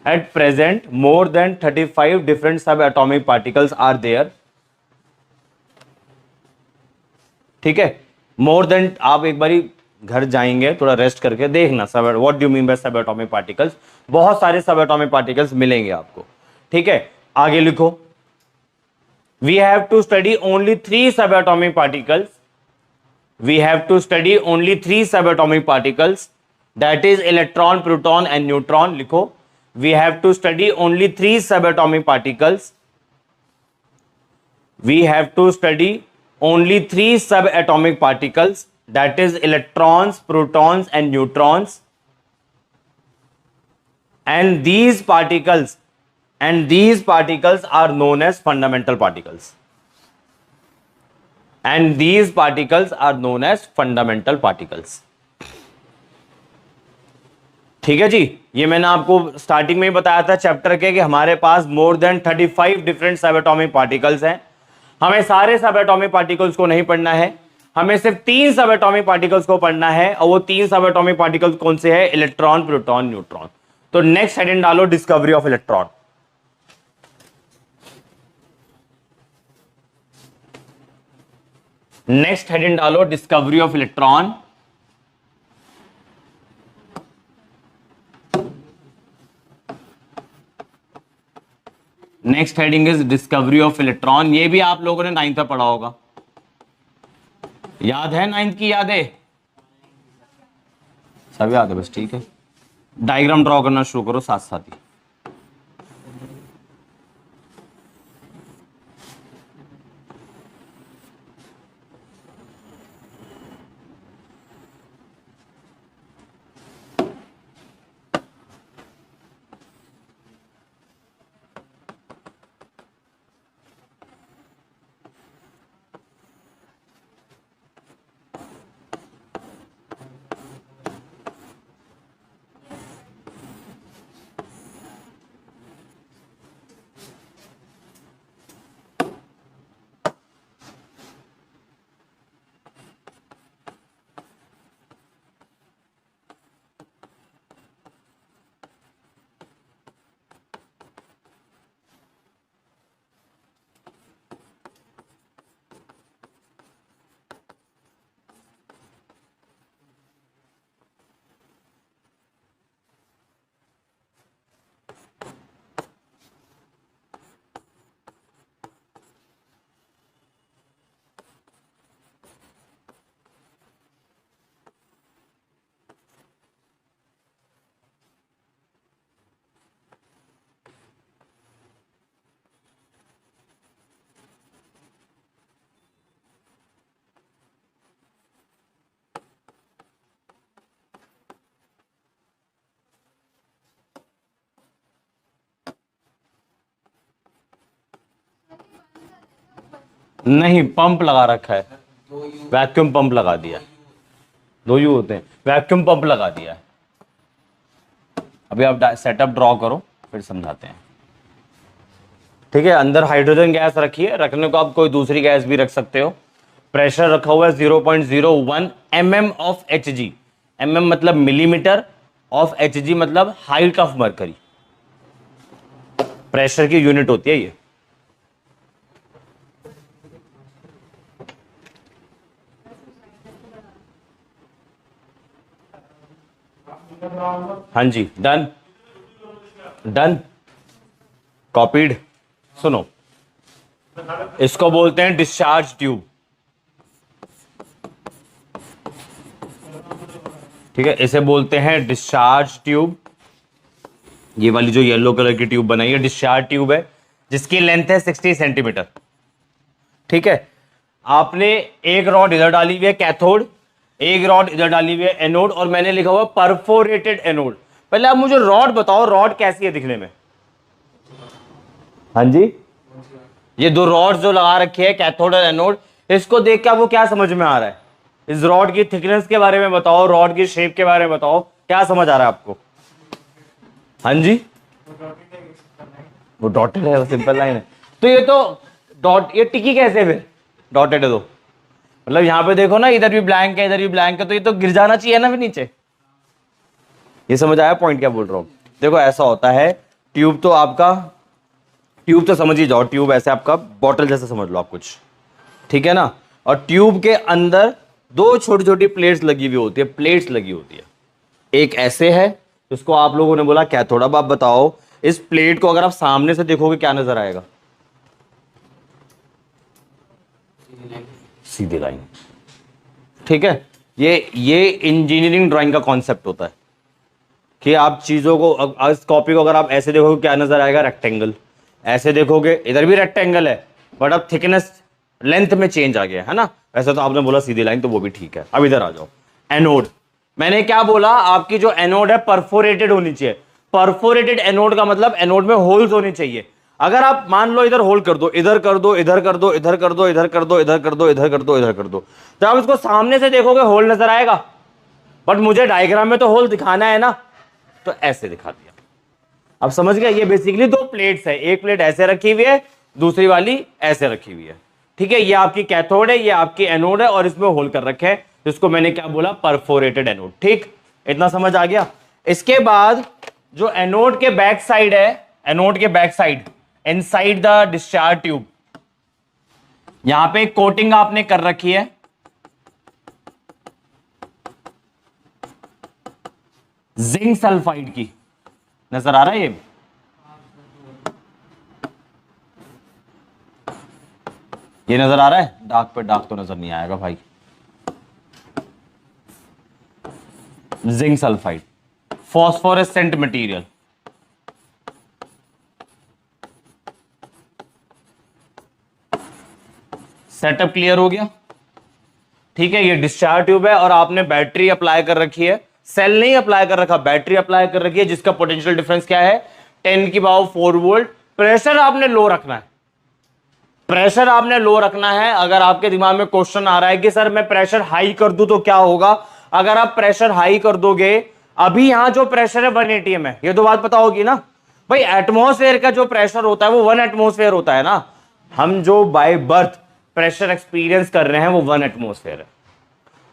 At present more than 35 different subatomic particles are there. ठीक है, मोर देन, आप एक बारी घर जाएंगे थोड़ा रेस्ट करके देखना सब व्हाट डू मीन बाय सब एटॉमिक पार्टिकल्स, बहुत सारे सब एटॉमिक पार्टिकल्स मिलेंगे आपको। ठीक है, आगे लिखो, we have to study only 3 sub atomic particles, we have to study only 3 sub atomic particles, that is electron, proton and neutron. लिखो, we have to study only 3 sub atomic particles, we have to study only 3 subatomic particles, that is electrons, protons and neutrons, and these particles are known as fundamental particles, and these particles are known as fundamental particles. ठीक है जी, ये मैंने आपको स्टार्टिंग में ही बताया था चैप्टर के कि हमारे पास more than 35 different subatomic particles हैं। हमें सारे सबएटॉमिक पार्टिकल्स को नहीं पढ़ना है, हमें सिर्फ 3 सबएटॉमिक पार्टिकल्स को पढ़ना है, और वो 3 सबएटॉमिक पार्टिकल्स कौन से हैं? Electron, proton, neutron. तो नेक्स्ट हेडिंग डालो discovery of electron. Next heading डालो discovery of electron. Next heading is discovery of electron. ये भी आप लोगों ने 9th में पढ़ा होगा, याद है? 9th की याद है? सब याद है? बस ठीक है, डायग्राम ड्रॉ करना शुरू करो साथ साथ ही। नहीं, पंप लगा रखा है, वैक्यूम पंप लगा दिया। 2 यू होते हैं, वैक्यूम पंप लगा दिया है। अभी आप सेटअप ड्रॉ करो, फिर समझाते हैं। ठीक है, अंदर हाइड्रोजन गैस रखी है, रखने को आप कोई दूसरी गैस भी रख सकते हो। प्रेशर रखा हुआ है 0.01 mm ऑफ Hg। mm मतलब मिलीमीटर, ऑफ Hg मतलब हाइट ऑफ मरकरी। प्रेशर की यूनिट होती है ये। हाँ जी, डन। Done, copied. सुनो, इसको बोलते हैं डिस्चार्ज ट्यूब, ठीक है, इसे बोलते हैं डिस्चार्ज ट्यूब। ये वाली जो येलो कलर की ट्यूब बनाई है डिस्चार्ज ट्यूब है, जिसकी लेंथ है 60 सेंटीमीटर। ठीक है, आपने एक रॉड इधर डाली हुई है कैथोड, एक रॉड इधर डाली हुई है एनोड, और मैंने लिखा हुआ परफोरेटेड एनोड। पहले आप मुझे रॉड बताओ, रॉड कैसी है दिखने में? हाँ जी, ये दो रॉड जो लगा रखी है कैथोड और एनोड, इसको देख के आपको क्या समझ में आ रहा है? इस रॉड की थिकनेस के बारे में बताओ, रॉड की शेप के बारे में बताओ, क्या समझ आ रहा है आपको? हाँ जी, वो डॉटेड है, वो सिंपल लाइन है। तो ये तो डॉट, ये टिकी कैसे फिर डॉटेड है? तो मतलब यहां पे देखो ना, इधर भी ब्लैंक है, इधर भी ब्लैंक है, तो ये तो गिर जाना चाहिए ना फिर नीचे। ये समझ आया पॉइंट क्या बोल रहा हूं? देखो ऐसा होता है, ट्यूब तो आपका, ट्यूब तो समझ ही जाओ, ट्यूब ऐसे आपका बॉटल जैसा समझ लो आप कुछ, ठीक है ना। और ट्यूब के अंदर दो छोटी छोटी प्लेट्स लगी हुई होती है, प्लेट्स लगी होती है। एक ऐसे है, इसको आप लोगों ने बोला कैथोड। अब आप बताओ, इस प्लेट को अगर आप सामने से देखोगे क्या नजर आएगा? सीधी लाइन, ठीक है। ये इंजीनियरिंग ड्राइंग का कॉन्सेप्ट होता है कि आप चीजों को, इस कॉपी को अगर आप ऐसे देखोगे क्या नजर आएगा? रेक्टेंगल। ऐसे देखोगे इधर भी रेक्टेंगल है, बट अब थिकनेस लेंथ में चेंज आ गया है ना। वैसे तो आपने बोला सीधी लाइन, तो वो भी ठीक है। अब इधर आ जाओ, एनोड। मैंने क्या बोला? आपकी जो एनोड है परफोरेटेड होनी चाहिए। परफोरेटेड एनोड का मतलब एनोड में होल्स होनी चाहिए। अगर आप मान लो इधर होल कर दो, इधर कर दो, इधर कर दो, इधर कर दो, इधर कर दो, इधर कर दो, इधर कर दो, इधर कर दो, तो आप इसको सामने से देखोगे होल नजर आएगा, बट मुझे डायग्राम में तो होल दिखाना है ना, तो ऐसे दिखा दिया। अब समझ गया? ये बेसिकली दो प्लेट्स है, एक प्लेट ऐसे रखी हुई है, दूसरी वाली ऐसे रखी हुई है, ठीक है। ये आपकी कैथोड है, ये आपकी एनोड है, और इसमें होल कर रखे हैं, जिसको मैंने क्या बोला? Perforated anode. ठीक, इतना समझ आ गया। इसके बाद जो एनोड के बैक साइड है, एनोड के back side inside the discharge tube, यहां पे कोटिंग आपने कर रखी है जिंक सल्फाइड की। नजर आ रहा है? ये नजर आ रहा है? डार्क पे डार्क तो नजर नहीं आएगा भाई। Zinc sulphide, phosphorescent material. Setup clear हो गया? ठीक है, ये डिस्चार्ज ट्यूब है और आपने बैटरी अप्लाई कर रखी है, सेल नहीं अप्लाई कर रखा, बैटरी अप्लाई कर रखी है, जिसका पोटेंशियल डिफरेंस क्या है? 10 की पावर 4 वोल्ट। प्रेशर आपने लो रखना है, प्रेशर आपने लो रखना है। अगर आपके दिमाग में क्वेश्चन आ रहा है कि सर मैं प्रेशर हाई कर दूं तो क्या होगा? अगर आप प्रेशर हाई कर दोगे, अभी यहां जो प्रेशर है 1 atm है, ये तो बात पता होगी ना भाई। एटमॉस्फेयर का जो प्रेशर होता है वो 1 एटमॉस्फेयर होता है ना। हम जो बाय बर्थ प्रेशर एक्सपीरियंस कर रहे हैं वो 1 एटमॉस्फेयर है,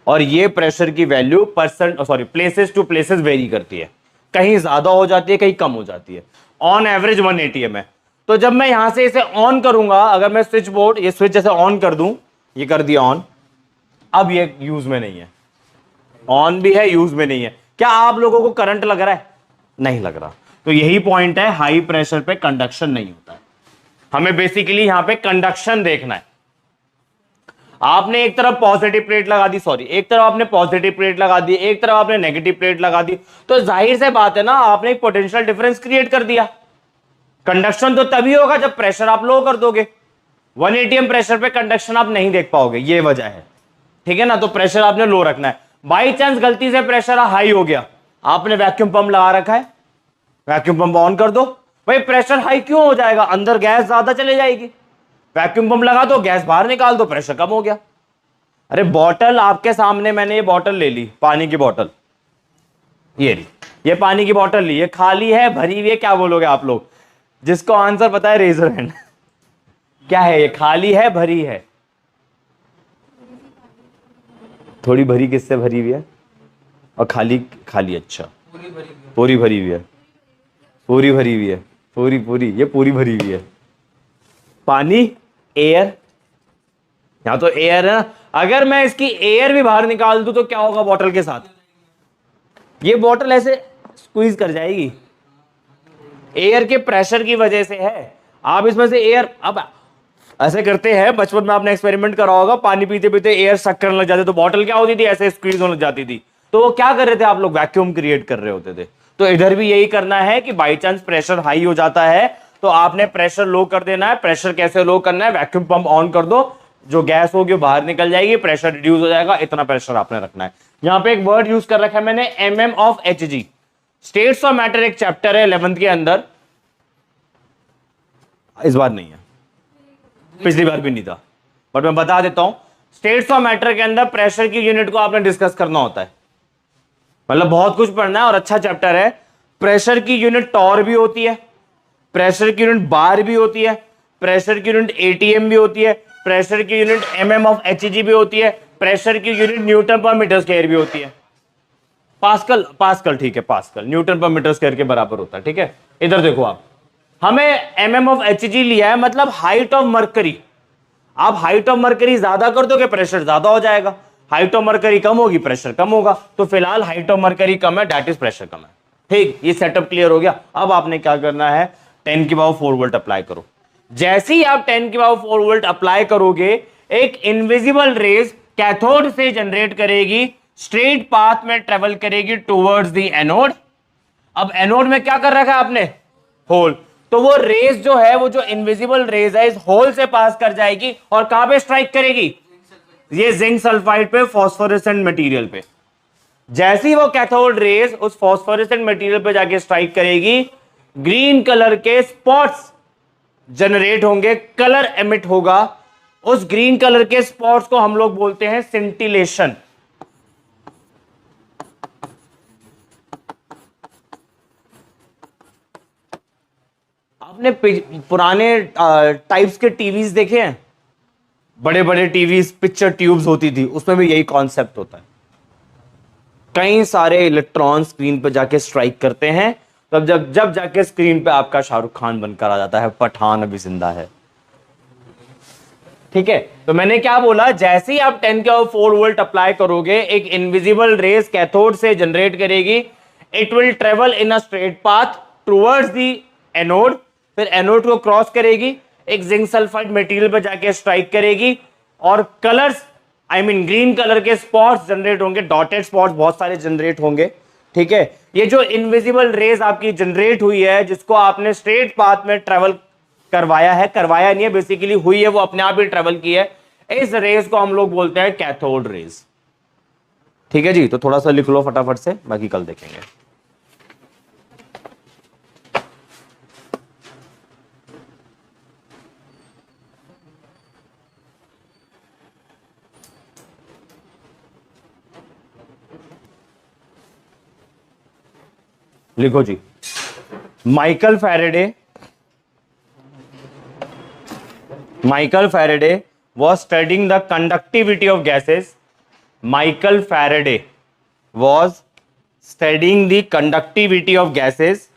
और ये प्रेशर की value places to places vary करती है, कहीं ज्यादा हो जाती है, कहीं कम हो जाती है। ऑन एवरेज 1 atm है। तो जब मैं यहां से इसे ऑन करूंगा, अगर मैं स्विच बोर्ड, ये स्विच जैसे ऑन कर दूं, ये कर दिया ऑन, अब ये यूज में नहीं है, ऑन भी है यूज में नहीं है। क्या आप लोगों को करंट लग रहा है? नहीं लग रहा। तो यही पॉइंट है, हाई प्रेशर पे कंडक्शन नहीं होता है। हमें बेसिकली यहां पे कंडक्शन देखना है। आपने एक तरफ पॉजिटिव प्लेट लगा दी, एक तरफ आपने पॉजिटिव प्लेट लगा दी, एक तरफ आपने नेगेटिव प्लेट लगा दी, तो जाहिर से बात है ना, आपने एक पोटेंशियल डिफरेंस क्रिएट कर दिया। कंडक्शन तो तभी होगा जब प्रेशर आप लो कर दोगे। 1 atm प्रेशर पे कंडक्शन आप नहीं देख पाओगे, ये वजह है, ठीक है ना। तो प्रेशर आपने लो रखना है। बाई चांस गलती से प्रेशर हाई हो गया, आपने वैक्यूम पंप लगा रखा है, वैक्यूम पंप ऑन कर दो, भाई प्रेशर हाई क्यों हो जाएगा? अंदर गैस ज्यादा चले जाएगी। वैक्यूम पंप लगा दो, गैस बाहर निकाल दो, प्रेशर कम हो गया। अरे बॉटल आपके सामने, मैंने ये बॉटल ले ली, पानी की बॉटल, ये पानी की बॉटल ली, ये खाली है भरी हुई है, क्या बोलोगे आप लोग? जिसको आंसर पता है रेजर हैंड। क्या है ये? खाली है भरी है? थोड़ी भरी किससे भरी हुई है? और खाली खाली, अच्छा पूरी भरी हुई है, पूरी भरी हुई है, पूरी ये पूरी भरी हुई है। पानी, एयर, यहां तो एयर है ना। अगर मैं इसकी एयर भी बाहर निकाल दूं तो क्या होगा बॉटल के साथ? ये बॉटल ऐसे स्क्वीज कर जाएगी, एयर के प्रेशर की वजह से है। आप इसमें से एयर, अब ऐसे करते हैं, बचपन में आपने एक्सपेरिमेंट करा होगा, पानी पीते पीते एयर सक करने लग जाते, तो बॉटल क्या होती थी, ऐसे स्क्वीज होने लग जाती थी। तो वो क्या कर रहे थे आप लोग, वैक्यूम क्रिएट कर रहे होते थे। तो इधर भी यही करना है कि बाई चांस प्रेशर हाई हो जाता है तो आपने प्रेशर लो कर देना है। प्रेशर कैसे लो करना है, वैक्यूम पंप ऑन कर दो, जो गैस होगी बाहर निकल जाएगी, प्रेशर रिड्यूस हो जाएगा, इतना प्रेशर आपने रखना है। यहां पे एक वर्ड यूज कर रखा है मैंने, MM स्टेट्स ऑफ मैटर, एक चैप्टर है 11th के अंदर, इस बार नहीं है, पिछली बार भी नहीं था, बट मैं बता देता हूं। स्टेट्स ऑफ मैटर के अंदर प्रेशर की यूनिट को आपने डिस्कस करना होता है, मतलब बहुत कुछ पढ़ना है और अच्छा चैप्टर है। प्रेशर की यूनिट टॉर भी होती है, प्रेशर की यूनिट बार भी होती है, प्रेशर की यूनिट ATM भी होती है, प्रेशर की यूनिट MM भी होती है, प्रेशर की यूनिट न्यूटन पर मीटर स्क्वायर भी होती है। पास्कल, पास्कल ठीक है, पास्कल न्यूटन पर मीटर स्क्वायर के बराबर होता है, ठीक है। इधर देखो आप, हमें MM लिया है, मतलब हाइट ऑफ मरकरी। आप हाइट ऑफ मरकरी ज्यादा कर दोगे प्रेशर ज्यादा हो जाएगा, हाइट ऑफ मरकरी कम होगी प्रेशर कम होगा। तो फिलहाल हाइट ऑफ मरकरी कम है, दैट इज प्रेशर कम है। ठीक, ये सेटअप क्लियर हो गया। अब आपने क्या करना है, 10 की पावर 4 वोल्ट अप्लाई करो। जैसे ही आप 10 की पावर 4 वोल्ट अप्लाई करोगे, एक इनविजिबल रेज कैथोड से जनरेट करेगी, स्ट्रेट पाथ में ट्रेवल करेगी टुवर्ड्स द एनोड। अब एनोड में क्या कर रखा है आपने, होल, तो वो रेज जो है, वो जो इनविजिबल रेज है, इस होल से पास कर जाएगी और कहां पे स्ट्राइक करेगी, ये जिंक सल्फाइड पे, फॉस्फोरेसेंट मटेरियल पे। जैसे ही वो कैथोड रेज उस फॉस्फोरेसेंट मटेरियल पे जाके स्ट्राइक करेगी, ग्रीन कलर के स्पॉट्स जनरेट होंगे, कलर एमिट होगा। उस ग्रीन कलर के स्पॉट्स को हम लोग बोलते हैं सिंटिलेशन। आपने पुराने टाइप्स के टीवीज देखे हैं, बड़े बड़े टीवीज, पिक्चर ट्यूब्स होती थी, उसमें भी यही कॉन्सेप्ट होता है। कई सारे इलेक्ट्रॉन स्क्रीन पर जाके स्ट्राइक करते हैं, तब जब जब जाके स्क्रीन पे आपका शाहरुख खान बनकर आ जाता है, पठान अभी जिंदा है। ठीक है, तो मैंने क्या बोला, जैसे ही आप 10 के 4 वोल्ट अप्लाई करोगे, एक इनविजिबल रेज कैथोड से जनरेट करेगी, it will travel in a straight path towards the anode, फिर एनोड को क्रॉस करेगी, एक जिंक सल्फाइड मटेरियल पर जाके स्ट्राइक करेगी और colours, I mean green colour के स्पॉट्स जनरेट होंगे, डॉटेड स्पॉट्स बहुत सारे जनरेट होंगे। ठीक है, ये जो इनविजिबल रेज आपकी जनरेट हुई है, जिसको आपने स्ट्रेट पाथ में ट्रेवल करवाया है, करवाया नहीं है, बेसिकली हुई है, वो अपने आप ही ट्रेवल की है, इस रेज को हम लोग बोलते हैं कैथोड रेज। ठीक है जी, तो थोड़ा सा लिख लो फटाफट से, बाकी कल देखेंगे। लिखो जी, Michael Faraday was studying the conductivity of gases. Michael Faraday was studying the conductivity of gases.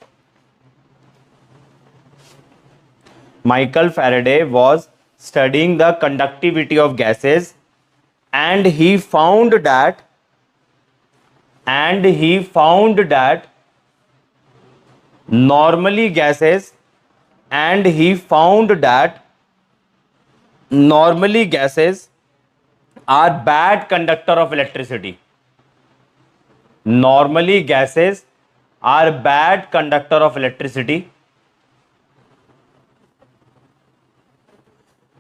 Michael Faraday was studying the conductivity of gases, and he found that normally gases are bad conductor of electricity. Normally gases are bad conductor of electricity.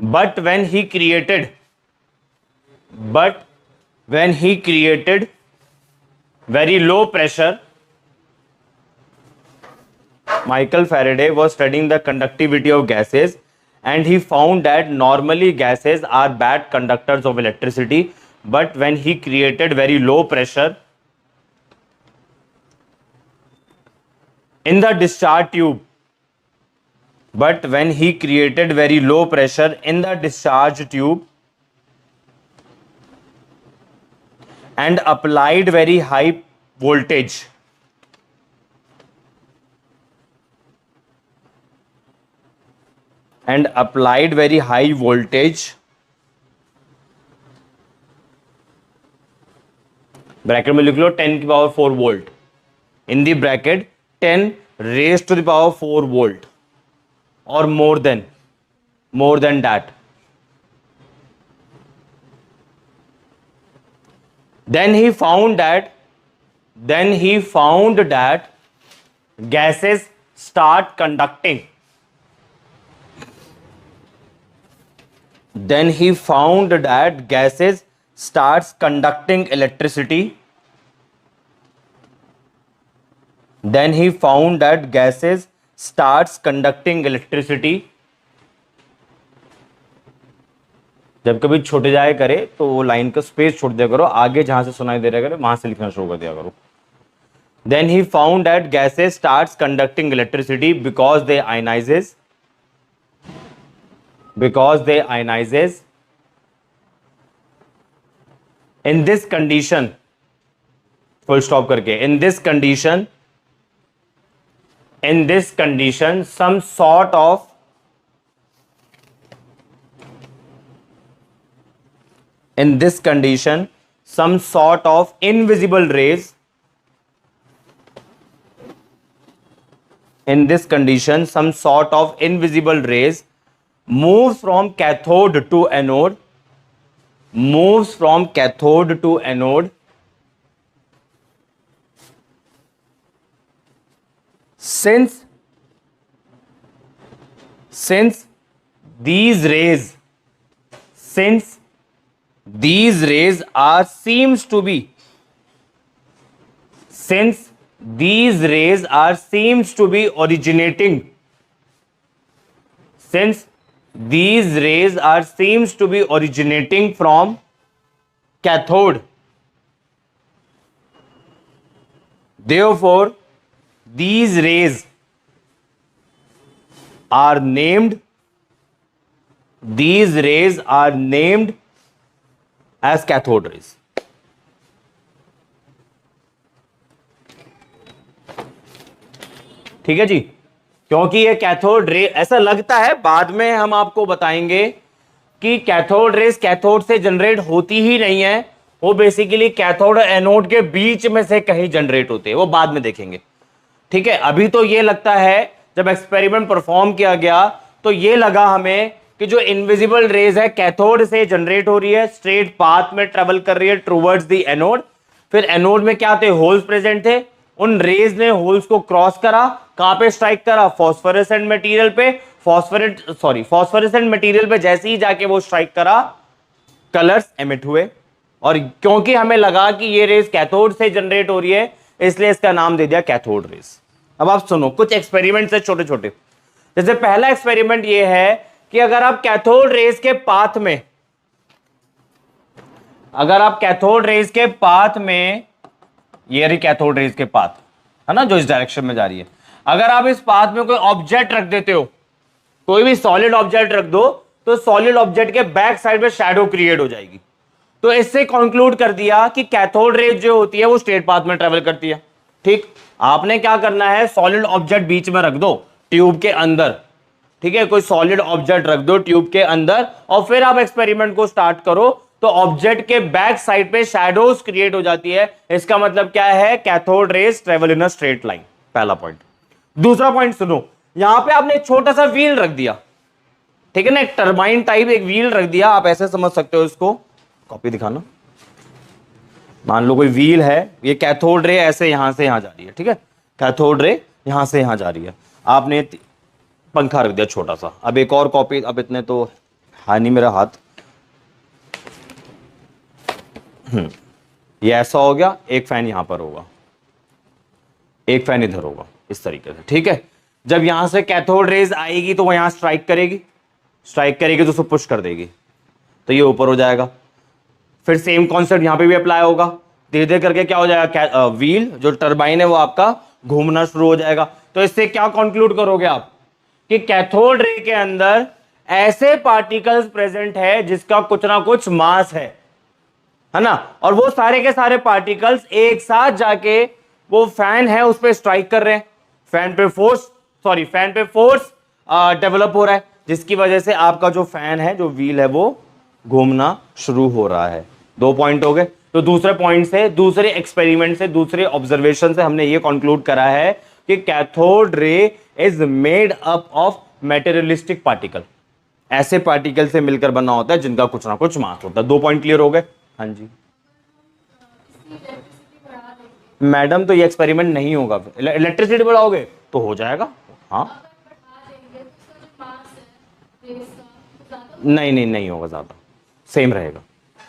But when he created very low pressure, Michael Faraday was studying the conductivity of gases, and he found that normally gases are bad conductors of electricity, but when he created very low pressure in the discharge tube, and applied very high voltage, bracket में लिख लो 10 की power 4 volt, in the bracket 10 raised to the power 4 volt or more than that. Then he found that gases start conducting. Then he found that gases starts conducting electricity. Then he found that gases starts conducting electricity. जब कभी छोटे जाए करे तो वो लाइन का स्पेस छोड़ दिया करो, आगे जहां से सुनाई दे रहा करे वहां से लिखना शुरू कर दिया करो. Then he found that gases starts conducting electricity because they ionizes. In this condition, full stop करके, in this condition some sort of invisible rays moves from cathode to anode. Since these rays are seems to be originating from cathode, therefore these rays are named as cathode rays. ठीक है जी, क्योंकि ये कैथोड रे ऐसा लगता है, बाद में हम आपको बताएंगे कि कैथोड रेस कैथोड से जनरेट होती ही नहीं है, वो बेसिकली कैथोड और एनोड के बीच में से कहीं जनरेट होते हैं, वो बाद में देखेंगे. ठीक है, अभी तो ये लगता है जब एक्सपेरिमेंट परफॉर्म किया गया तो ये लगा हमें कि जो इनविजिबल रेज है कैथोड से जनरेट हो रही है, स्ट्रेट पाथ में ट्रेवल कर रही है टुवर्ड्स द एनोड. फिर एनोड में क्या थे, होल्स प्रेजेंट थे, उन रेज ने होल्स को क्रॉस करा, कहां पे स्ट्राइक करा, फॉस्फोरेसेंट मटेरियल पे. फॉस्फोरेसेंट मटेरियल पे जैसे ही जाके वो स्ट्राइक करा, कलर्स एमिट हुए, और क्योंकि हमें लगा कि ये रेज कैथोड से जनरेट हो रही है इसलिए इसका नाम दे दिया कैथोड रेज. अब आप सुनो, कुछ एक्सपेरिमेंट्स है छोटे छोटे. जैसे पहला एक्सपेरिमेंट ये है कि अगर आप कैथोड रेज के पाथ में, ये रही कैथोड रेज के पाथ है ना, जो इस डायरेक्शन में जा रही है, अगर आप इस पाथ में कोई ऑब्जेक्ट रख देते हो, कोई भी सॉलिड ऑब्जेक्ट रख दो, तो सॉलिड ऑब्जेक्ट के बैक साइड में शैडो क्रिएट हो जाएगी. तो इससे कंक्लूड कर दिया कि कैथोड रेज जो होती है वो स्ट्रेट पाथ में ट्रेवल करती है. ठीक, आपने क्या करना है, सॉलिड ऑब्जेक्ट बीच में रख दो ट्यूब के अंदर. ठीक है, कोई सॉलिड ऑब्जेक्ट रख दो ट्यूब के अंदर और फिर आप एक्सपेरिमेंट को स्टार्ट करो, तो ऑब्जेक्ट के बैक साइड पे शैडोज क्रिएट हो जाती है. इसका मतलब क्या है, cathode rays travel in a straight line. पहला पॉइंट. दूसरा पॉइंट सुनो, यहां पे आपने एक छोटा सा व्हील रख दिया, ठीक है ना, एक टरबाइन टाइप एक व्हील रख दिया. आप ऐसे समझ सकते हो इसको, कॉपी दिखाना. मान लो कोई व्हील है, ये कैथोड रे ऐसे यहां से यहां जा रही है. ठीक है, कैथोड रे यहां से यहां जा रही है, आपने पंखा रख दिया छोटा सा. अब एक और कॉपी, अब इतने तो है नहीं मेरा हाथ, ये ऐसा हो गया, एक फैन यहां पर होगा, एक फैन इधर होगा, इस तरीके से. ठीक है, जब यहां से कैथोड रेज आएगी तो वो यहां स्ट्राइक करेगी तो उसको पुश कर देगी, तो ये ऊपर हो जाएगा. फिर सेम कॉन्सेप्ट यहां पे भी अप्लाई होगा, धीरे धीरे करके क्या हो जाएगा, व्हील जो टरबाइन है वो आपका घूमना शुरू हो जाएगा. तो इससे क्या कंक्लूड करोगे आप कि कैथोड रे के अंदर ऐसे पार्टिकल्स प्रेजेंट है जिसका कुछ ना कुछ मास है ना, और वो सारे के सारे पार्टिकल्स एक साथ जाके वो फैन है उस पर स्ट्राइक कर रहे हैं. फैन पे फोर्स डेवलप हो रहा है, जिसकी वजह से आपका जो फैन है, जो व्हील है, वो घूमना शुरू हो रहा है. 2 पॉइंट हो गए. तो दूसरे पॉइंट से, दूसरे एक्सपेरिमेंट से, दूसरे ऑब्जर्वेशन से हमने ये कंक्लूड करा है कि cathode ray is made up of materialistic particle, ऐसे पार्टिकल से मिलकर बना होता है जिनका कुछ ना कुछ मास होता है। 2 पॉइंट क्लियर हो गए? हाँ जी मैडम, तो ये एक्सपेरिमेंट नहीं होगा। इलेक्ट्रिसिटी बढ़ाओगे तो हो जाएगा। हाँ नहीं नहीं नहीं होगा, ज्यादा सेम रहेगा।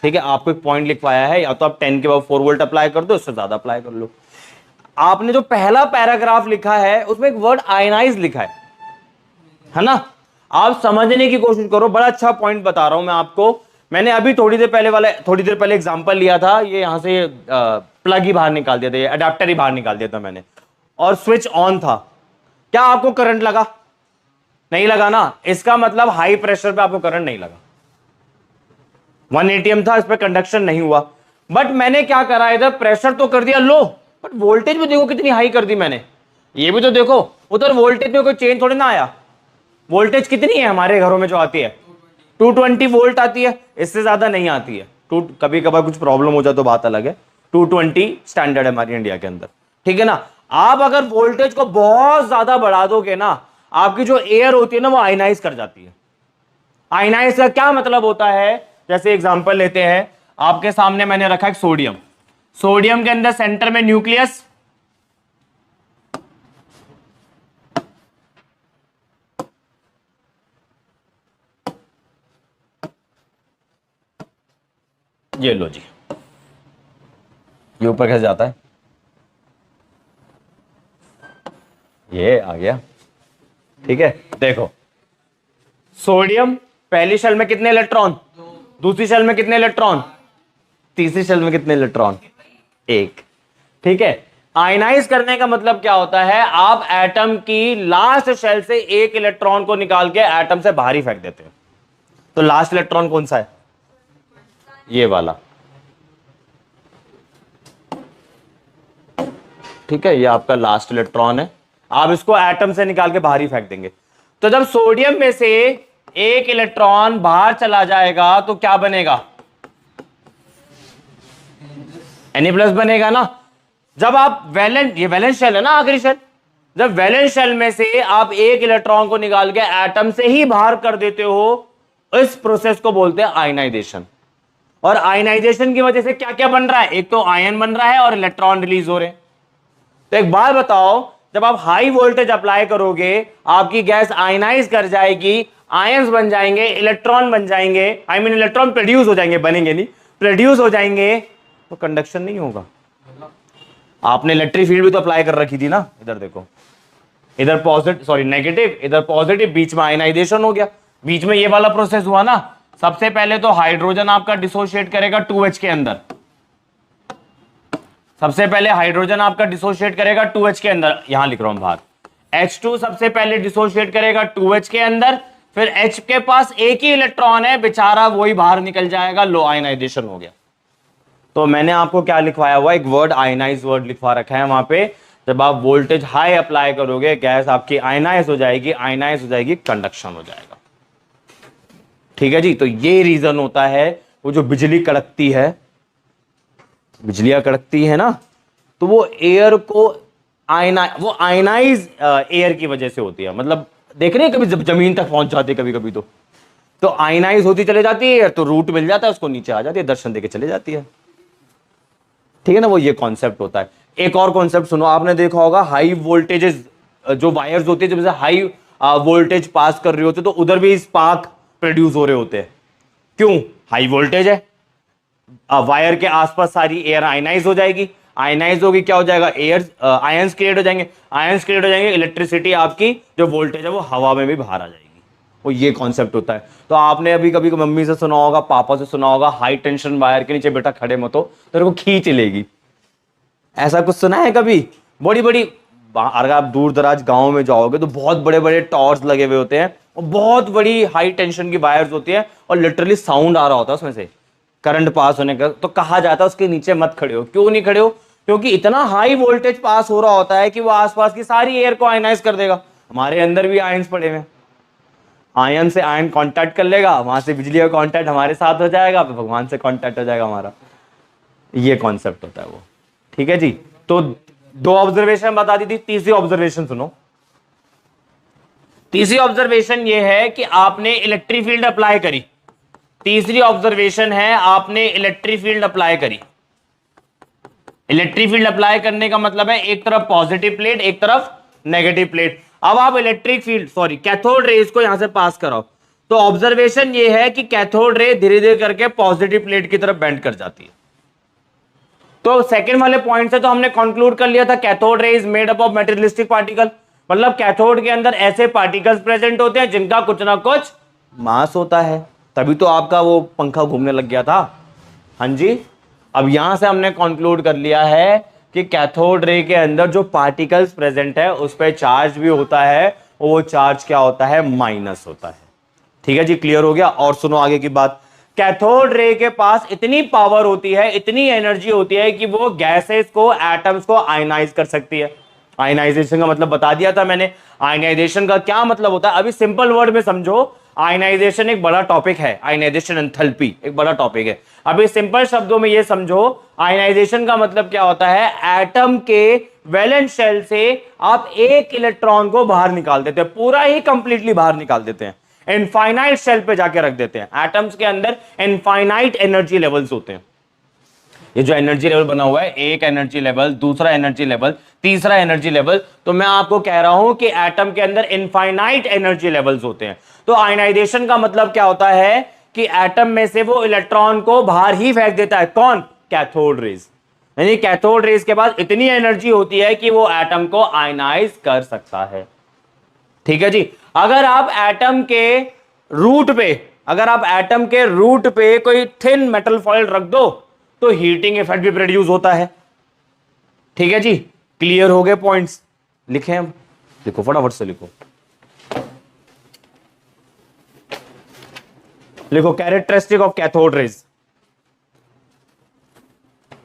ठीक है, आपको एक पॉइंट लिखवाया है, या तो आप 10 के बाद 4 वोल्ट अप्लाई कर दो, उससे ज्यादा अप्लाई कर लो। आपने जो पहला पैराग्राफ लिखा है उसमें एक वर्ड आयनाइज लिखा है ना? आप समझने की कोशिश करो, बड़ा अच्छा पॉइंट बता रहा हूं मैं आपको। मैंने अभी थोड़ी देर पहले एग्जांपल लिया था, ये यहां से प्लग ही बाहर निकाल दिया था, ये अडेप्टर ही बाहर निकाल दिया था मैंने, और स्विच ऑन था। क्या आपको करंट लगा? नहीं लगा ना? इसका मतलब हाई प्रेशर पे आपको करंट नहीं लगा। 1 एटीएम था, इस पर कंडक्शन नहीं हुआ। बट मैंने क्या करा, इधर प्रेशर तो कर दिया लो, बट वोल्टेज भी देखो कितनी हाई कर दी मैंने। ये भी तो देखो, उधर वोल्टेज में कोई चेंज थोड़ी ना आया। वोल्टेज कितनी है हमारे घरों में जो आती है? 220 वोल्ट आती है, इससे ज्यादा नहीं आती है। कभी कभार कुछ प्रॉब्लम हो जाए तो बात अलग है। 220 स्टैंडर्ड है हमारी इंडिया के अंदर, ठीक है ना? आप अगर वोल्टेज को बहुत ज्यादा बढ़ा दोगे ना, आपकी जो एयर होती है ना वो आयनाइज कर जाती है। आयनाइज का क्या मतलब होता है? जैसे एग्जांपल लेते हैं, आपके सामने मैंने रखा है सोडियम। सोडियम के अंदर सेंटर में न्यूक्लियस, ये लो जी, ये ऊपर कैसे जाता है? ये आ गया, ठीक है। देखो, सोडियम पहली शेल में कितने इलेक्ट्रॉन, दूसरी शेल में कितने इलेक्ट्रॉन, तीसरी शेल में कितने इलेक्ट्रॉन, 1, ठीक है। आयनाइज करने का मतलब क्या होता है? आप एटम की लास्ट शेल से 1 इलेक्ट्रॉन को निकाल के एटम से बाहर ही फेंक देते हैं। तो लास्ट इलेक्ट्रॉन कौन सा है? ये वाला, ठीक है, ये आपका लास्ट इलेक्ट्रॉन है। आप इसको एटम से निकाल के बाहर ही फेंक देंगे। तो जब सोडियम में से 1 इलेक्ट्रॉन बाहर चला जाएगा तो क्या बनेगा? Na+ बनेगा ना। जब आप वैलेंस, ये वैलेंस शेल है ना, आखिरी शेल, जब वैलेंस शेल में से आप 1 इलेक्ट्रॉन को निकाल के एटम से ही बाहर कर देते हो, इस प्रोसेस को बोलते हैं आयनाइजेशन। और आयनाइजेशन की वजह से क्या क्या बन रहा है? एक तो आयन बन रहा है और इलेक्ट्रॉन रिलीज हो रहे हैं। तो एक बात बताओ, जब आप हाई वोल्टेज अप्लाई करोगे, आपकी गैस आयनाइज कर जाएगी, आयंस बन जाएंगे, इलेक्ट्रॉन बन जाएंगे, इलेक्ट्रॉन प्रोड्यूस हो जाएंगे, बनेंगे नहीं, प्रोड्यूस हो जाएंगे, तो कंडक्शन नहीं होगा। आपने इलेक्ट्रिक फील्ड भी तो अप्लाई कर रखी थी ना। इधर देखो, इधर पॉजिटिव, सॉरी नेगेटिव, इधर पॉजिटिव, बीच में आयनाइजेशन हो गया। बीच में ये वाला प्रोसेस हुआ ना। सबसे पहले तो हाइड्रोजन आपका डिसोशिएट करेगा 2H के अंदर, सबसे पहले हाइड्रोजन आपका डिसोशिएट करेगा 2H के अंदर, यहां लिख रहा हूं बाहर। H2 सबसे पहले डिसोशिएट करेगा 2H के अंदर, फिर H के पास एक ही इलेक्ट्रॉन है बेचारा, वही बाहर निकल जाएगा, लो आयनाइजेशन हो गया। तो मैंने आपको क्या लिखवाया हुआ, एक वर्ड आयनाइज वर्ड लिखवा रखा है वहां पे। जब आप वोल्टेज हाई अप्लाई करोगे, गैस आपकी आयनाइज हो जाएगी, आयनाइज हो जाएगी, कंडक्शन हो जाएगा, ठीक है जी। तो ये रीजन होता है, वो जो बिजली कड़कती है, बिजलियां कड़कती है ना, तो वो एयर को वो आयनाइज एयर की वजह से होती है। मतलब देख रहे हैं कभी जब जमीन तक पहुंच जाती है, कभी कभी तो आयनाइज होती चले जाती है, तो रूट मिल जाता है उसको, नीचे आ जाती है, दर्शन देके चले जाती है, ठीक है ना। वो ये कॉन्सेप्ट होता है। एक और कॉन्सेप्ट सुनो, आपने देखा होगा हाई वोल्टेजेस, जो वायर्स होती है, जब से हाई वोल्टेज पास कर रही होती है तो उधर भी स्पार्क प्रोड्यूस हो रहे होते हैं। क्यों? हाई वोल्टेज है, वायर के आसपास सारी एयर आयनाइज हो जाएगी, आयनाइज होगी, क्या हो जाएगा, एयर आयंस क्रिएट हो जाएंगे, आयंस क्रिएट हो जाएंगे, इलेक्ट्रिसिटी आपकी जो वोल्टेज है वो हवा में भी बाहर आ जाएगी। वो ये कॉन्सेप्ट होता है। तो आपने अभी कभी मम्मी से सुना होगा, पापा से सुना होगा, हाई टेंशन वायर के नीचे बेटा खड़े मत हो, तेरे को खींच लेगी। ऐसा कुछ सुना है कभी? बड़ी बड़ी, अगर आप दूर दराज गाँव में जाओगे तो बहुत बड़े बड़े टॉर्च लगे हुए होते हैं और बहुत बड़ी हाई टेंशन की वायर्स होती है और लिटरली साउंड आ रहा होता है उसमें से करंट पास होने का। तो कहा जाता है उसके नीचे मत खड़े हो। क्यों नहीं खड़े हो? क्योंकि इतना हाई वोल्टेज पास हो रहा होता है कि वो आसपास की सारी एयर को आयनाइज कर देगा। हमारे अंदर भी आयंस पड़े हुए, आयन से आयन कांटेक्ट कर लेगा, वहां से बिजली का कांटेक्ट हमारे साथ हो जाएगा, फिर भगवान से कांटेक्ट हो जाएगा हमारा। ये कॉन्सेप्ट होता है वो, ठीक है जी। तो दो ऑब्जर्वेशन बता दी थी, तीसरी ऑब्जर्वेशन सुनो। तीसरी ऑब्जर्वेशन ये है कि आपने इलेक्ट्रिक फील्ड अप्लाई करी। तीसरी ऑब्जर्वेशन है आपने इलेक्ट्रिक फील्ड अप्लाई करी। इलेक्ट्रिक फील्ड अप्लाई करने का मतलब है एक तरफ पॉजिटिव प्लेट, एक तरफ नेगेटिव प्लेट। अब आप इलेक्ट्रिक फील्ड कैथोड रेज को यहां से पास कराओ, तो ऑब्जर्वेशन ये है कि कैथोड रे धीरे धीरे करके पॉजिटिव प्लेट की तरफ बेंड कर जाती है। तो सेकंड वाले पॉइंट से तो हमने कंक्लूड कर लिया था cathode ray is made up of materialistic particle, मतलब कैथोड के अंदर ऐसे पार्टिकल्स प्रेजेंट होते हैं जिनका कुछ ना कुछ मास होता है, तभी तो आपका वो पंखा घूमने लग गया था। हाँ जी, अब यहां से हमने कंक्लूड कर लिया है कि कैथोड रे के अंदर जो पार्टिकल्स प्रेजेंट है उस पर चार्ज भी होता है, और वो चार्ज क्या होता है, माइनस होता है। ठीक है जी, क्लियर हो गया। और सुनो आगे की बात, कैथोड रे के पास इतनी पावर होती है, इतनी एनर्जी होती है कि वो गैसेस को, एटम्स को आयनाइज कर सकती है। आयनाइजेशन का मतलब बता दिया था मैंने। आयनाइजेशन का क्या मतलब होता है, अभी सिंपल वर्ड में समझो। आयनाइजेशन एक बड़ा टॉपिक है, आयनाइजेशन एंथैल्पी एक बड़ा टॉपिक है। अभी सिंपल शब्दों में ये समझो, आयनाइजेशन का मतलब क्या होता है, एटम के वैलेंस शेल से आप एक इलेक्ट्रॉन को बाहर निकाल देते हैं, पूरा ही कंप्लीटली बाहर निकाल देते हैं, इनफाइनाइट शेल पे जाके रख देते हैं। एटम्स के अंदर इनफाइनाइट एनर्जी लेवल्स होते हैं। ये जो एनर्जी लेवल बना हुआ है, एक एनर्जी लेवल, दूसरा एनर्जी लेवल, तीसरा एनर्जी लेवल, तो मैं आपको कह रहा हूं कि एटम के अंदर इनफाइनाइट एनर्जी लेवल्स होते हैं। तो आयनाइजेशन का मतलब क्या होता है कि एटम में से वो इलेक्ट्रॉन को बाहर ही फेंक देता है। कौन? Cathode rays. यानी कैथोड रेज के पास इतनी एनर्जी होती है कि वो एटम को आयनाइज कर सकता है। ठीक है जी। अगर आप एटम के रूट पे कोई थिन मेटल फॉइल रख दो तो हीटिंग इफेक्ट भी प्रोड्यूस होता है। ठीक है जी, क्लियर हो गए पॉइंट्स? लिखे हम, लिखो फटाफट से लिखो। लिखो characteristic of cathode raise.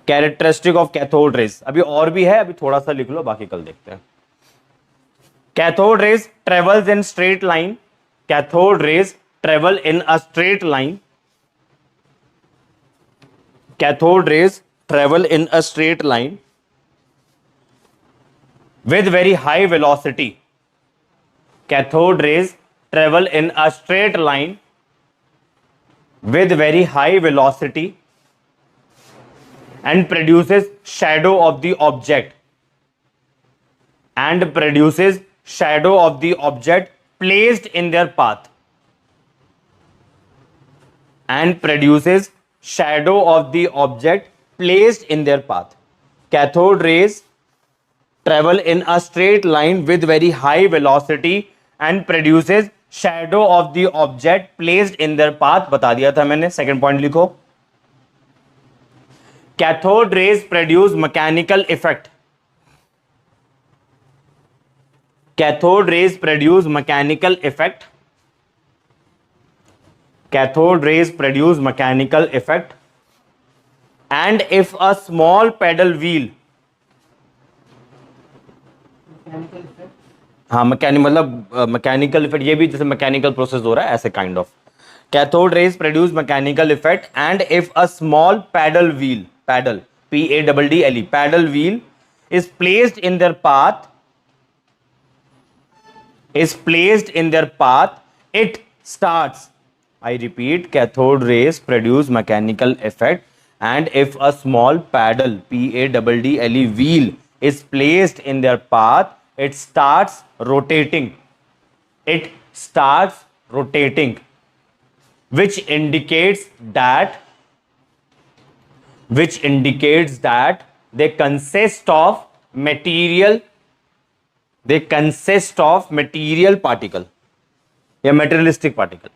Characteristic of cathode raise अभी और भी है, अभी थोड़ा सा लिख लो, बाकी कल देखते हैं। Cathode rays travels in straight line. Cathode rays travel in a straight line. Cathode rays travel in a straight line with very high velocity. Cathode rays travel in a straight line with very high velocity and produces shadow of the object placed in their path shadow of the object placed in their path. Cathode rays travel in a straight line with very high velocity and produces shadow of the object placed in their path. बता दिया था मैंने। सेकंड पॉइंट लिखो, cathode rays produce mechanical effect. Cathode rays produce mechanical effect. Cathode rays produce mechanical effect, and if a small pedal wheel, हाँ मैकेनिकल इफेक्ट, ये भी जैसे मैकेनिकल प्रोसेस हो रहा है ऐसे kind of. Cathode rays produce mechanical effect and if a small paddle wheel, paddle PADDLE, paddle wheel is placed in their path, it starts, I repeat, cathode rays produce mechanical effect, and if a small paddle PADDLE wheel is placed in their path, it starts rotating. Which indicates that they consist of material particle या materialistic particle.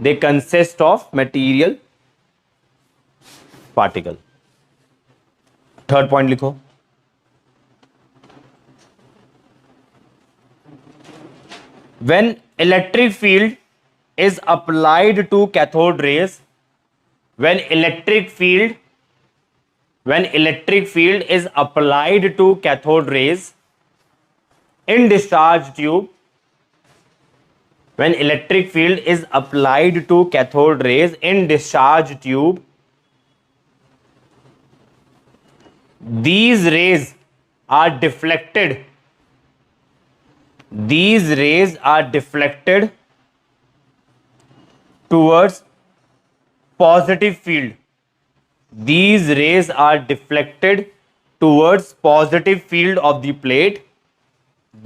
They consist of material particle. Third point लिखो, when electric field is applied to cathode rays, when electric field is applied to cathode rays in discharge tube, when electric field is applied to cathode rays in discharge tube, these rays are deflected. These rays are deflected towards positive field. These rays are deflected towards positive field of the plate.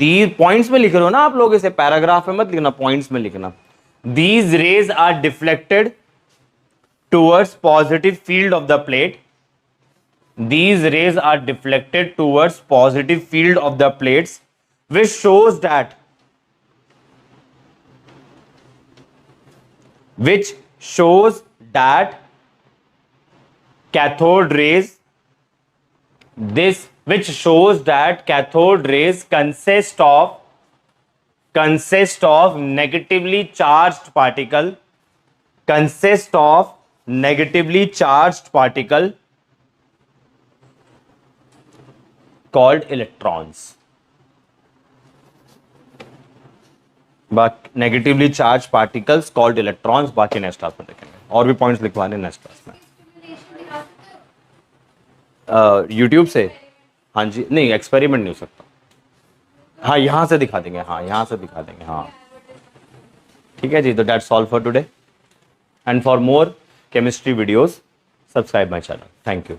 These points में लिख रहे हो ना आप लोग, इसे पैराग्राफ में मत लिखना, पॉइंट्स में लिखना. These rays are deflected towards positive field of the plate. These rays are deflected towards positive field of the plates, which shows that cathode rays, which shows that cathode rays consist of negatively charged particle, called electrons. Negatively charge particles called electrons. बाकी नेक्स्ट क्लास में देखेंगे, और भी पॉइंट्स लिखवाने नेक्स्ट क्लास में. यूट्यूब से? हाँ जी, नहीं एक्सपेरिमेंट नहीं हो सकता. हाँ यहाँ से दिखा देंगे, हाँ यहाँ से दिखा देंगे. हाँ ठीक है जी. तो that's all for today, and for more chemistry videos subscribe my channel. Thank you.